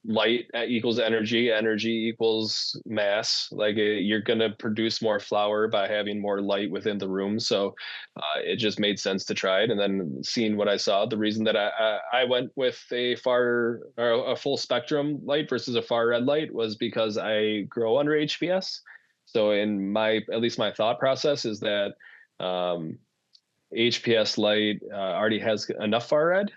Light equals energy, energy equals mass. Like you're going to produce more flower by having more light within the room. So it just made sense to try it. And then seeing what I saw, the reason that I went with a full spectrum light versus a far red light was because I grow under HPS. So in at least my thought process is that HPS light already has enough far red,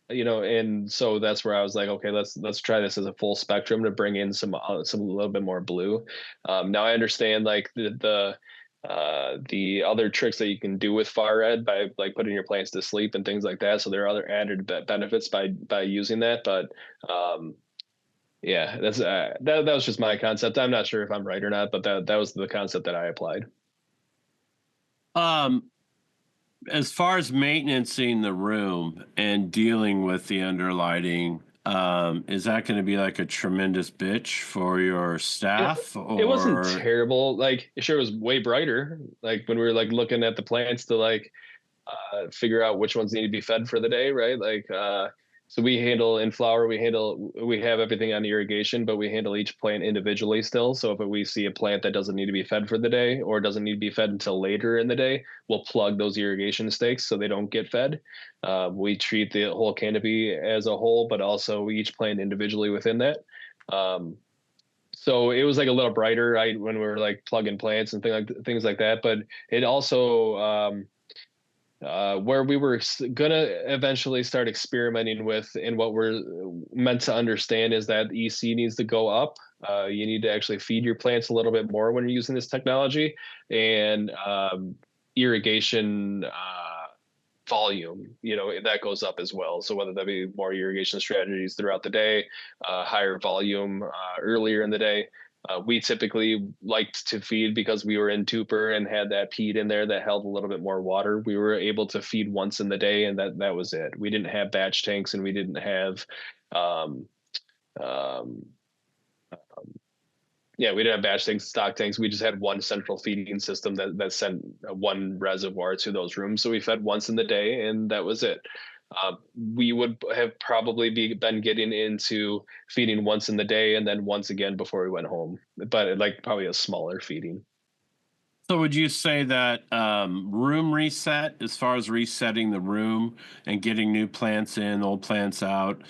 and so that's where I was like, okay, let's try this as a full spectrum to bring in some a little bit more blue. Now I understand like the other tricks that you can do with far red by like putting your plants to sleep and things like that. So there are other added benefits by using that, but yeah, that was just my concept. I'm not sure if I'm right or not, but that was the concept that I applied. Um, as far as maintaining the room and dealing with the underlighting, is that going to be like a tremendous bitch for your staff, It wasn't or terrible. Like, sure, it was way brighter. Like when we were like looking at the plants to like figure out which ones need to be fed for the day, right? Like, so we handle in flower, we have everything on irrigation, but we handle each plant individually still. So if we see a plant that doesn't need to be fed for the day or doesn't need to be fed until later in the day, we'll plug those irrigation stakes so they don't get fed. We treat the whole canopy as a whole, but also each plant individually within that. So it was like a little brighter when we were like plugging plants and things like that. But it also where we were gonna eventually start experimenting with, and what we're meant to understand is that EC needs to go up. You need to actually feed your plants a little bit more when you're using this technology, and irrigation volume, that goes up as well. So whether that be more irrigation strategies throughout the day, higher volume earlier in the day. We typically liked to feed because we were in Tupper and had that peat in there that held a little bit more water. We were able to feed once in the day, and that was it. We didn't have batch tanks, and we didn't have, um, we didn't have batch tanks, stock tanks. We just had one central feeding system that sent one reservoir to those rooms. So we fed once in the day, and that was it. We would have probably been getting into feeding once in the day and then once again before we went home, but like probably a smaller feeding. So would you say that room reset, as far as resetting the room and getting new plants in, old plants out,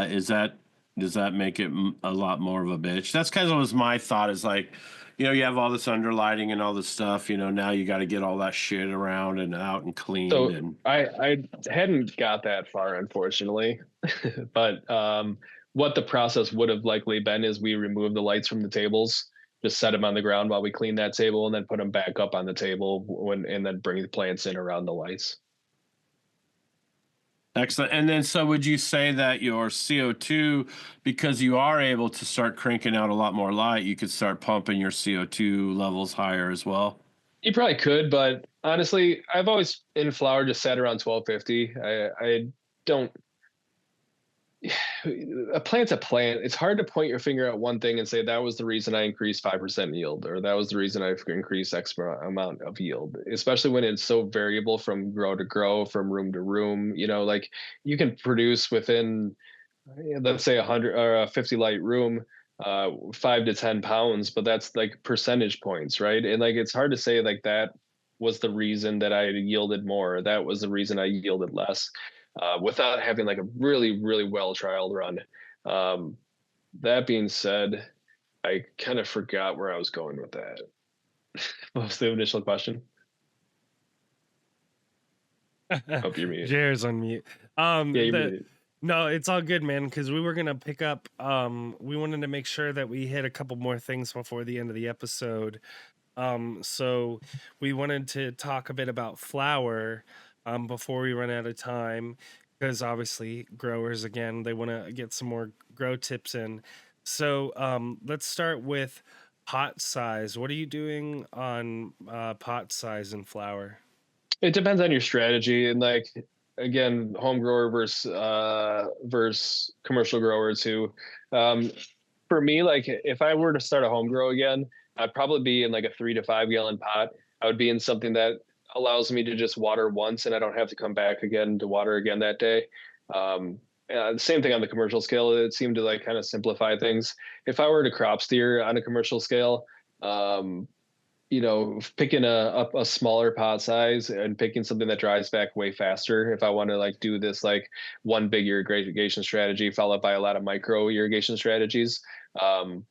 is that does that make it a lot more of a bitch? That's kind of was my thought. Is like, you have all this underlighting and all this stuff. Now you got to get all that shit around and out and cleaned So and I hadn't got that far, unfortunately. But what the process would have likely been is we remove the lights from the tables, just set them on the ground while we clean that table, and then put them back up on the table and then bring the plants in around the lights. excellent. And then, so would you say that your CO2, because you are able to start cranking out a lot more light, you could start pumping your CO2 levels higher as well? You probably could, but honestly, I've always in flower just sat around 1250. I don't a plant's a plant. It's hard to point your finger at one thing and say that was the reason I increased 5% yield, or that was the reason I've increased X amount of yield, especially when it's so variable from grow to grow, from room to room. Like you can produce within, let's say 100 or a 50 light room, 5 to 10 pounds, but that's like percentage points, right? And like it's hard to say like that was the reason that I yielded more. That was the reason I yielded less, without having like a really, really well trialed run. Um, that being said, I kind of forgot where I was going with that. What was the initial question? Hope you're muted. Jared's on mute. Yeah, you're The muted. No, it's all good, man, because we were gonna pick up. We wanted to make sure that we hit a couple more things before the end of the episode. So we wanted to talk a bit about flower, before we run out of time, because obviously growers again they want to get some more grow tips in. So let's start with pot size. What are you doing on pot size and flower? It depends on your strategy, and like again, home grower versus commercial grower too. Um, for me, like if I were to start a home grow again, I'd probably be in like a 3 to 5 gallon pot. I would be in something that allows me to just water once, and I don't have to come back again to water again that day. The same thing on the commercial scale. It seemed to like kind of simplify things. If I were to crop steer on a commercial scale, um, picking a smaller pot size and picking something that dries back way faster. If I want to like do this like one big irrigation strategy followed by a lot of micro irrigation strategies, um,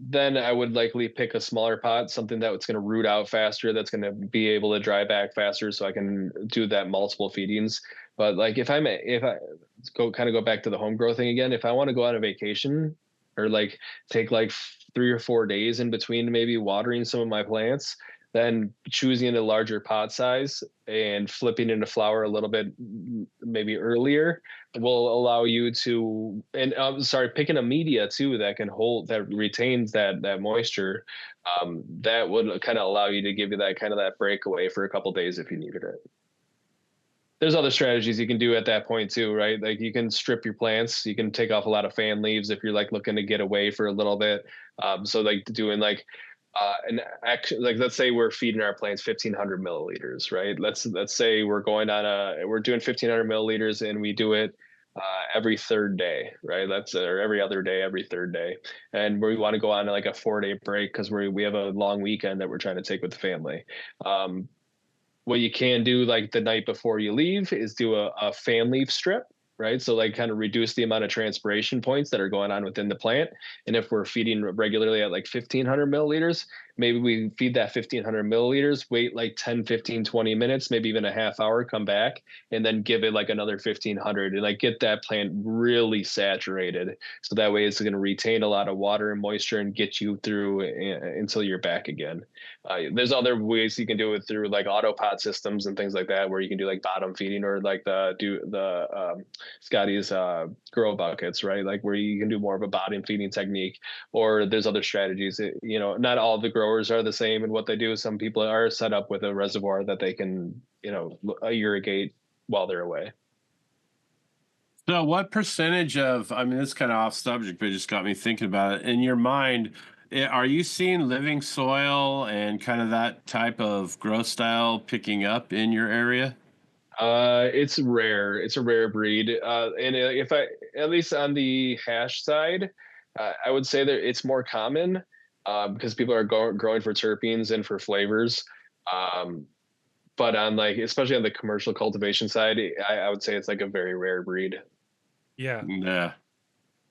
then I would likely pick a smaller pot, something that's going to root out faster, that's going to be able to dry back faster, so I can do that multiple feedings. But like if I go back to the home grow thing again, if I want to go on a vacation or like take like 3 or 4 days in between maybe watering some of my plants, then choosing a larger pot size and flipping into flower a little bit maybe earlier will allow you to, and I'm sorry, picking a media too that can hold, that retains that moisture, that would kind of allow you to give you that kind of that breakaway for a couple days if you needed it. There's other strategies you can do at that point too, right? Like you can strip your plants, you can take off a lot of fan leaves if you're like looking to get away for a little bit. So like doing like an action, like let's say we're feeding our plants 1,500 milliliters, right? Let's say we're doing 1,500 milliliters and we do it every third day, right? That's or every other day, every third day, and we want to go on like a 4 day break because we have a long weekend that we're trying to take with the family. What you can do like the night before you leave is do a fan leaf strip, right? So like kind of reduce the amount of transpiration points that are going on within the plant. And if we're feeding regularly at like 1,500 milliliters, maybe we feed that 1,500 milliliters, wait like 10, 15, 20 minutes, maybe even a half hour, come back, and then give it like another 1,500 and like get that plant really saturated. So that way it's going to retain a lot of water and moisture and get you through until you're back again. There's other ways you can do it through like auto pot systems and things like that, where you can do like bottom feeding or like Scotty's grow buckets, right? Like where you can do more of a bottom feeding technique, or there's other strategies. Not all the growers are the same in what they do. Some people are set up with a reservoir that they can, irrigate while they're away. So, what percentage of, I mean, it's kind of off subject, but it just got me thinking about it. In your mind, are you seeing living soil and kind of that type of growth style picking up in your area? It's rare. It's a rare breed. And if I, at least on the hash side, I would say that it's more common. because people are growing for terpenes and for flavors. Um, but on like, especially on the commercial cultivation side, I would say it's like a very rare breed. Yeah. Yeah.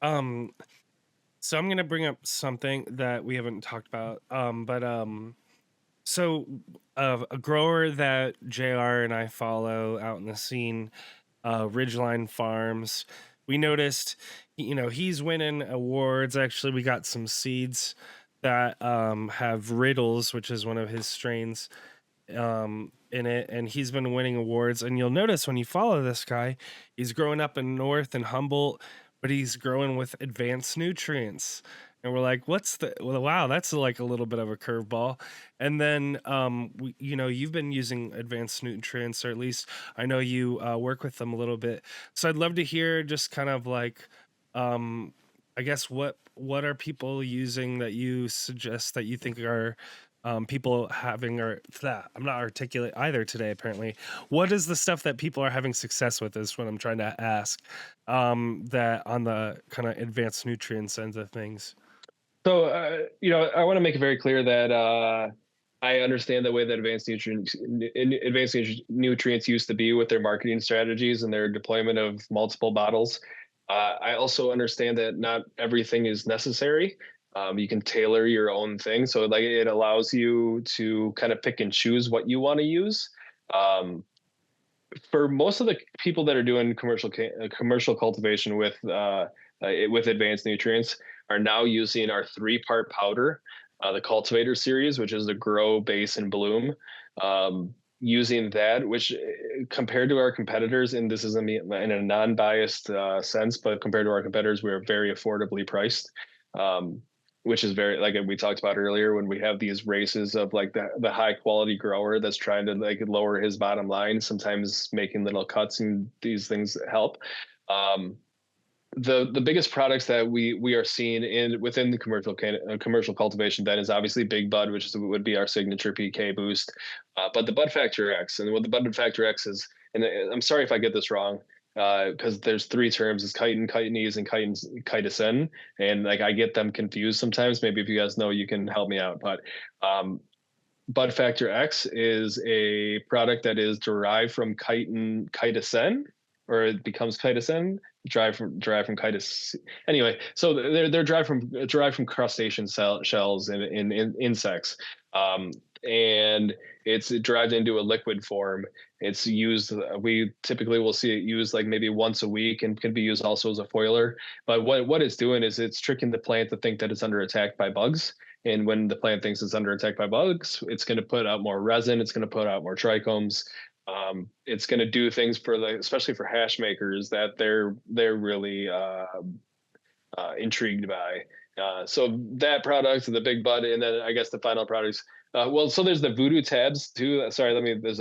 Um, so I'm gonna bring up something that we haven't talked about. So a grower that JR and I follow out in the scene, Ridgeline Farms. We noticed, he's winning awards. Actually, we got some seeds that have Riddles, which is one of his strains, in it, and he's been winning awards. And you'll notice when you follow this guy, he's growing up in North and Humboldt, but he's growing with advanced nutrients. And we're like, wow, that's like a little bit of a curveball. And then, you've been using advanced nutrients, or at least I know you work with them a little bit. So I'd love to hear just kind of like, um, I guess what are people using that you suggest that you think are people having, or I'm not articulate either today apparently. What is the stuff that people are having success with is what I'm trying to ask, that on the kind of advanced nutrients ends of things. So, I want to make it very clear that I understand the way that nutrients used to be with their marketing strategies and their deployment of multiple bottles. I also understand that not everything is necessary. You can tailor your own thing, so like it allows you to kind of pick and choose what you want to use. Um, for most of the people that are doing commercial cultivation with advanced nutrients are now using our 3-part powder, the cultivator series, which is the grow, base, and bloom. Using that, which compared to our competitors, and this is in a non-biased sense, but compared to our competitors, we are very affordably priced. Um, which is very, like we talked about earlier, when we have these races of like the high quality grower that's trying to like lower his bottom line, sometimes making little cuts and these things help. um, the biggest products that we are seeing within the commercial cultivation then is obviously Big Bud, which would be our signature PK boost, but the Bud Factor X, and what the Bud Factor X is, and I'm sorry if I get this wrong, because there's 3 terms: is chitin, chitinese, and chitosan, and like I get them confused sometimes. Maybe if you guys know, you can help me out. But Bud Factor X is a product that is derived from chitosan, or it becomes chitosan, derived from chitis. Anyway, so they're derived from crustacean shells in insects, and it's derived into a liquid form. It's used. We typically will see it used like maybe once a week, and can be used also as a foiler. But what it's doing is it's tricking the plant to think that it's under attack by bugs. And when the plant thinks it's under attack by bugs, it's going to put out more resin. It's going to put out more trichomes. It's going to do things for especially for hash makers that they're really intrigued by. So that product, the Big Bud, and then I guess the final products. So there's the Voodoo tabs too. Sorry, there's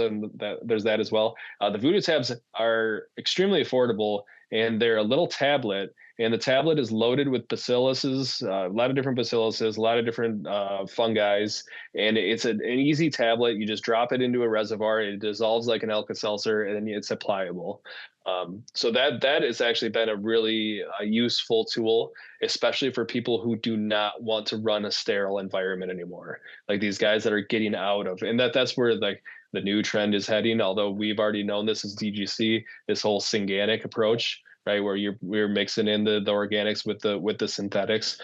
that as well. The Voodoo tabs are extremely affordable, and they're a little tablet. And the tablet is loaded with bacilluses, a lot of different bacilluses, a lot of different fungi, and it's an easy tablet. You just drop it into a reservoir. It dissolves like an Alka-Seltzer, and it's pliable. So that has actually been a really useful tool, especially for people who do not want to run a sterile environment anymore. Like these guys that are getting out of, and that's where like the new trend is heading. Although we've already known this as DGC, this whole synganic approach, right, where we're mixing in the organics with the synthetics.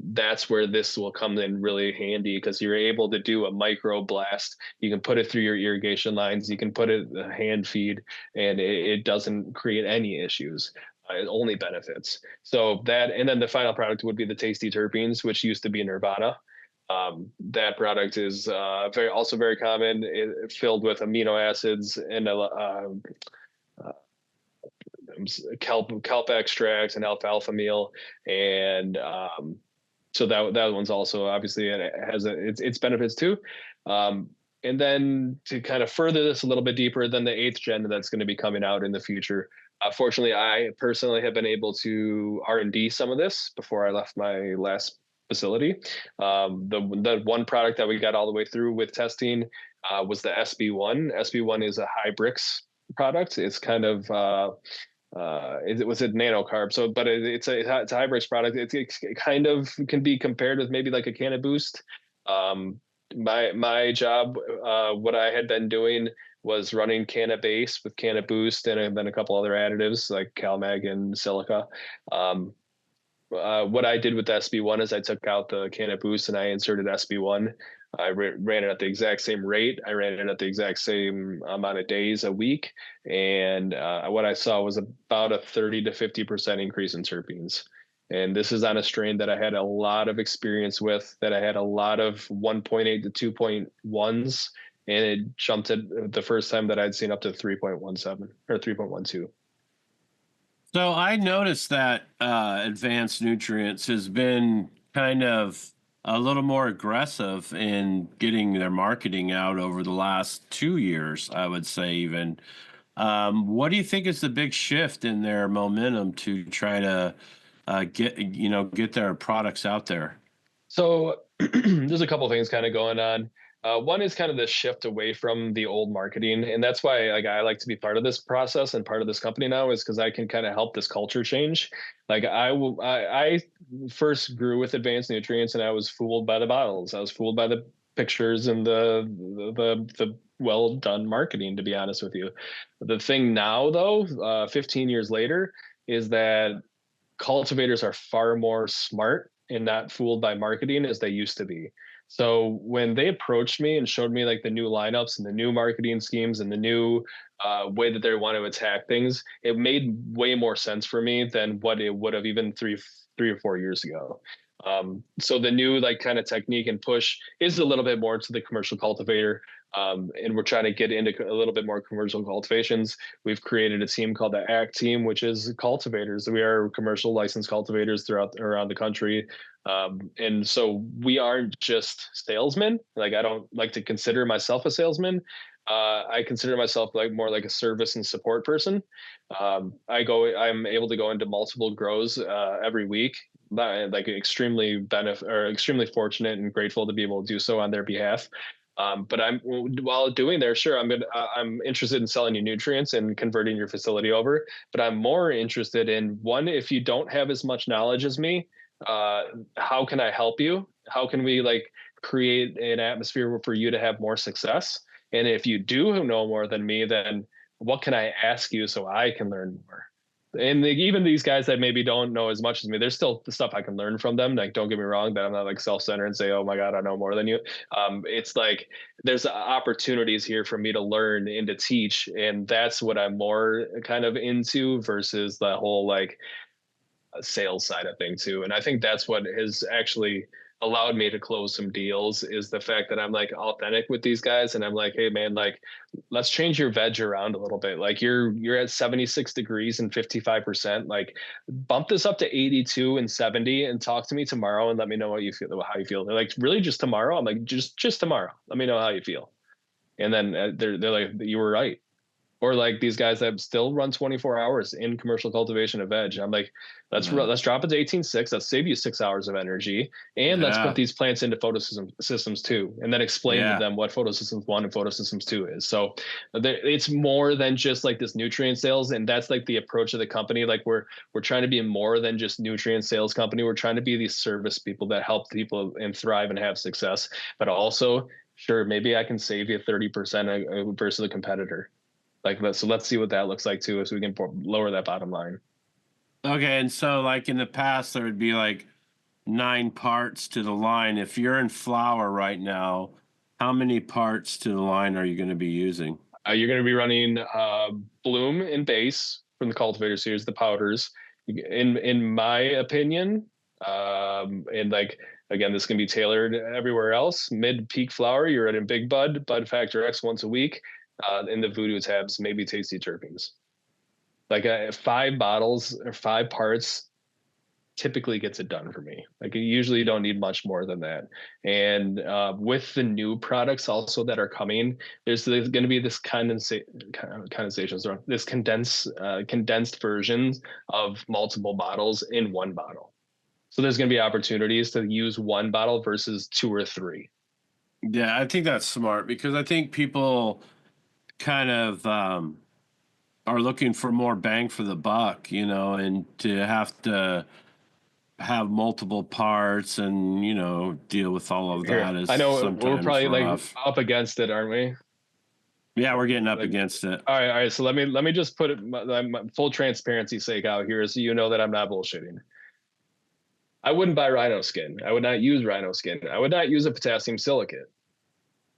That's where this will come in really handy, because you're able to do a micro blast. You can put it through your irrigation lines. You can put it hand feed, and it doesn't create any issues. It only benefits. So that, and then the final product would be the Tasty Terpenes, which used to be Nirvana. That product is very common, filled with amino acids and kelp extracts and alfalfa meal, and so that one's also obviously, it has its benefits too. And then to kind of further this a little bit deeper, than the 8th gen that's going to be coming out in the future. Fortunately, I personally have been able to R&D some of this before I left my last facility. The one product that we got all the way through with testing was the SB1. SB1 is a high Brix product. It's kind of it was a nanocarb. So, but it's a hybrid product. It kind of can be compared with maybe like a CannaBoost. Um, my job, what I had been doing was running Cannabase with CannaBoost and then a couple other additives like CalMag and silica. Um, what I did with the SB1 is I took out the CannaBoost and I inserted SB1. I ran it at the exact same rate. I ran it at the exact same amount of days a week, and what I saw was about a 30 to 50% increase in terpenes. And this is on a strain that I had a lot of experience with, that I had a lot of 1.8 to 2.1s, and it jumped at the first time that I'd seen up to 3.17 or 3.12. So I noticed that Advanced Nutrients has been kind of a little more aggressive in getting their marketing out over the last 2 years, I would say even. What do you think is the big shift in their momentum to try to get their products out there? So there's a couple things kind of going on. One is kind of this shift away from the old marketing, and that's why like I like to be part of this process and part of this company now is because I can kind of help this culture change. Like I first grew with Advanced Nutrients, and I was fooled by the bottles. I was fooled by the pictures and the well done marketing. To be honest with you, the thing now though, 15 years later, is that cultivators are far more smart and not fooled by marketing as they used to be. So when they approached me and showed me like the new lineups and the new marketing schemes and the new way that they want to attack things, it made way more sense for me than what it would have even three or 4 years ago. So the new like kind of technique and push is a little bit more to the commercial cultivator. And we're trying to get into a little bit more commercial cultivations. We've created a team called the ACT team, which is cultivators. We are commercial licensed cultivators throughout around the country. And so we aren't just salesmen. Like I don't like to consider myself a salesman. I consider myself like more like a service and support person. I'm able to go into multiple grows every week. Like extremely fortunate and grateful to be able to do so on their behalf. But while doing there, sure, I'm interested in selling you nutrients and converting your facility over. But I'm more interested in one, if you don't have as much knowledge as me, how can I help you? How can we like create an atmosphere for you to have more success? And if you do know more than me, then what can I ask you so I can learn more? And even these guys that maybe don't know as much as me, there's still the stuff I can learn from them. Like, don't get me wrong, that I'm not like self-centered and say, "Oh my God, I know more than you." It's like there's opportunities here for me to learn and to teach, and that's what I'm more kind of into versus the whole like sales side of thing too. And I think that's what has actually allowed me to close some deals is the fact that I'm like authentic with these guys and I'm like, hey man, like let's change your veg around a little bit. Like you're at 76 degrees and 55%. Like bump this up to 82 and 70 and talk to me tomorrow and let me know what you feel, how you feel. They're like, really just tomorrow? I'm like, just tomorrow. Let me know how you feel. And then they're like, you were right. Or like these guys that still run 24 hours in commercial cultivation of veg. I'm like, let's drop it to 18.6. Let's save you 6 hours of energy, and let's put Yeah. these plants into systems 2, and then explain to Yeah. them what photosystems 1 and photosystems 2 is. So it's more than just like this nutrient sales, and that's like the approach of the company. Like we're trying to be more than just nutrient sales company. We're trying to be these service people that help people and thrive and have success, but also sure maybe I can save you 30% versus a competitor. Like so let's see what that looks like too, so we can lower that bottom line. Okay, and so like in the past, there would be like 9 parts to the line. If you're in flower right now, how many parts to the line are you going to be using? You're going to be running bloom and base from the cultivator series, the powders. In my opinion, and like again, this can be tailored everywhere else. Mid peak flower, you're at a big bud factor X once a week. In the voodoo tabs, maybe tasty terpenes. Like 5 bottles or 5 parts typically gets it done for me. Like you usually don't need much more than that. And with the new products also that are coming, there's going to be this this condensed versions of multiple bottles in one bottle. So there's going to be opportunities to use one bottle versus 2 or 3. Yeah, I think that's smart because I think people kind of are looking for more bang for the buck, and to have multiple parts and deal with all of Here, that is I know we're sometimes probably like rough. up against it, aren't we? Yeah, we're getting up Like, against it. all right. So let me just put it my full transparency sake out here, so you know that I'm not bullshitting. I wouldn't buy rhino skin. I would not use rhino skin. I would not use a potassium silicate.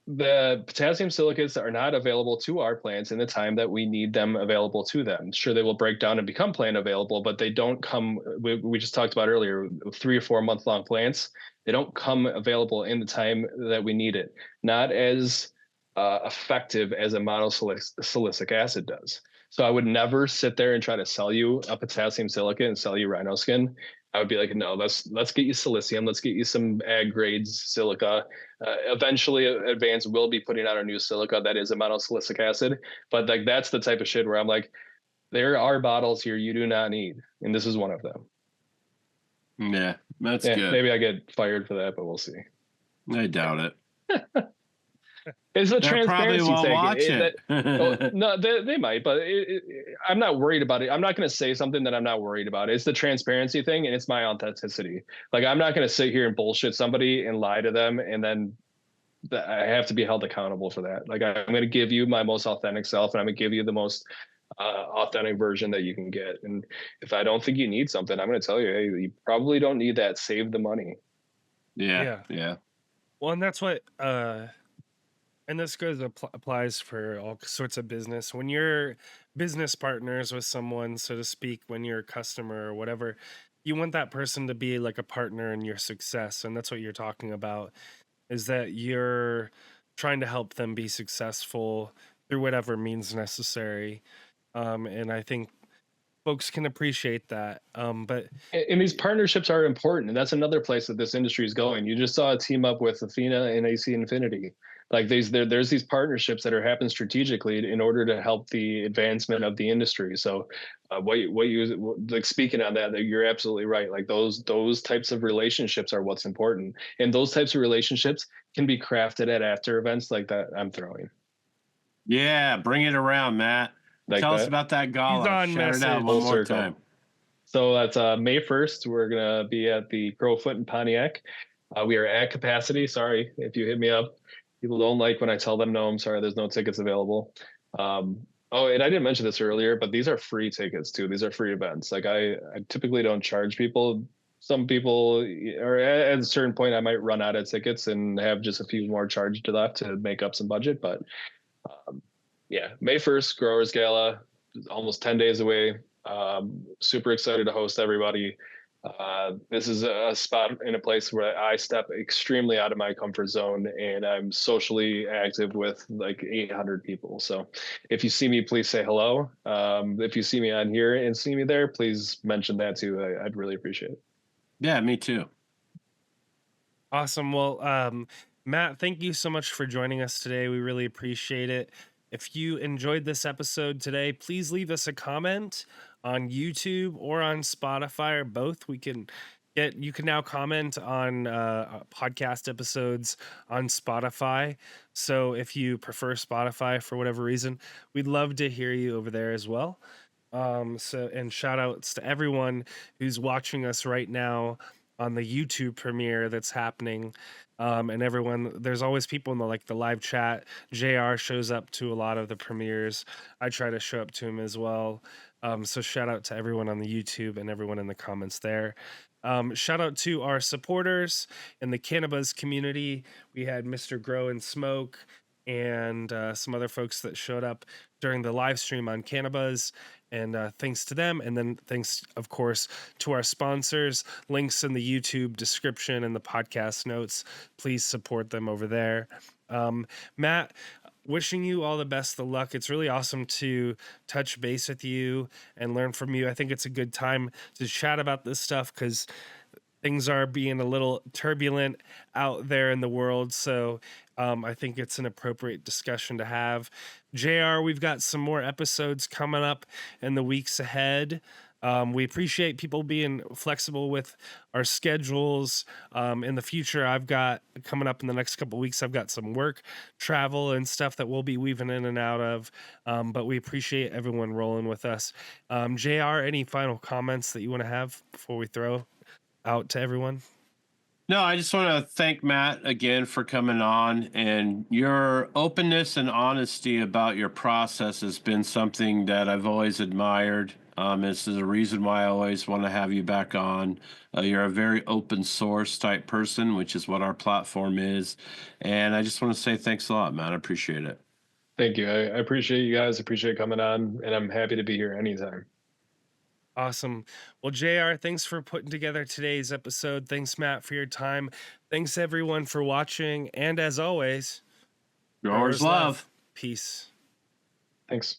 The potassium silicates are not available to our plants in the time that we need them available to them. Sure, they will break down and become plant available, but they don't come. We just talked about earlier, 3 or 4 month long plants. They don't come available in the time that we need it. Not as effective as a monosilicic acid does. So I would never sit there and try to sell you a potassium silicate and sell you rhino skin. I would be like, no, let's get you silicium, let's get you some ag grades silica. Eventually, Advanced will be putting out a new silica that is a monosilicic acid, but like that's the type of shit where I'm like, there are bottles here you do not need, and this is one of them. Yeah, that's Yeah, good. maybe I get fired for that, but we'll see. I doubt it. It's a They probably transparency won't thing. watch it. No, they might, but I'm not worried about it. I'm not going to say something that I'm not worried about. It's the transparency thing, and it's my authenticity. Like I'm not going to sit here and bullshit somebody and lie to them, and then I have to be held accountable for that. Like I'm going to give you my most authentic self, and I'm going to give you the most authentic version that you can get. And if I don't think you need something, I'm going to tell you, hey, you probably don't need that. Save the money. Yeah. Well, and that's what and this applies for all sorts of business. When you're business partners with someone, so to speak, when you're a customer or whatever, you want that person to be like a partner in your success. And that's what you're talking about, is that you're trying to help them be successful through whatever means necessary. And I think folks can appreciate that. But And these partnerships are important, and that's another place that this industry is going. You just saw a team up with Athena and AC Infinity. Like there's these partnerships that are happening strategically in order to help the advancement of the industry. So, what you like speaking on that, you're absolutely right. Like those types of relationships are what's important, and those types of relationships can be crafted at after events like that I'm throwing. Yeah, bring it around, Matt. Like Tell us that. about that gala. on Shout it out message. one Full more circle. time. So that's May 1st. We're going to be at the Crowfoot in Pontiac. We are at capacity. Sorry if you hit me up. People don't like when I tell them no. I'm sorry, there's no tickets available. Oh, and I didn't mention this earlier, but these are free tickets too. These are free events. Like I typically don't charge people. Some people, or at a certain point, I might run out of tickets and have just a few more charged left to make up some budget. But yeah, May 1st, Growers Gala, almost 10 days away. Super excited to host everybody. This is a spot in a place where I step extremely out of my comfort zone, and I'm socially active with like 800 people. So if you see me, please say hello. If you see me on here and see me there, please mention that too. I'd really appreciate it. Yeah, me too. Awesome. Well, Matt, thank you so much for joining us today. We really appreciate it. If you enjoyed this episode today, please leave us a comment on YouTube or on Spotify or both. You can now comment on podcast episodes on Spotify. So if you prefer Spotify for whatever reason, we'd love to hear you over there as well. And shout outs to everyone who's watching us right now on the YouTube premiere that's happening. And everyone, there's always people in the live chat. JR shows up to a lot of the premieres. I try to show up to him as well. So shout out to everyone on the YouTube and everyone in the comments there. Shout out to our supporters in the CannaBuzz community. We had Mr. Grow and Smoke and some other folks that showed up during the live stream on CannaBuzz. And thanks to them. And then thanks, of course, to our sponsors. Links in the YouTube description and the podcast notes. Please support them over there. Matt, wishing you all the best of luck. It's really awesome to touch base with you and learn from you. I think it's a good time to chat about this stuff because things are being a little turbulent out there in the world. So I think it's an appropriate discussion to have. JR, we've got some more episodes coming up in the weeks ahead. We appreciate people being flexible with our schedules. In the future, I've got coming up in the next couple of weeks, I've got some work, travel, and stuff that we'll be weaving in and out of. But we appreciate everyone rolling with us. JR, any final comments that you want to have before we throw out to everyone? No, I just want to thank Matt again for coming on, and your openness and honesty about your process has been something that I've always admired. This is a reason why I always want to have you back on. You're a very open source type person, which is what our platform is. And I just want to say thanks a lot, Matt. I appreciate it. Thank you. I appreciate you guys. Appreciate coming on, and I'm happy to be here anytime. Awesome. Well, JR, thanks for putting together today's episode. Thanks, Matt, for your time. Thanks, everyone, for watching. And as always, Growers love. Peace. Thanks.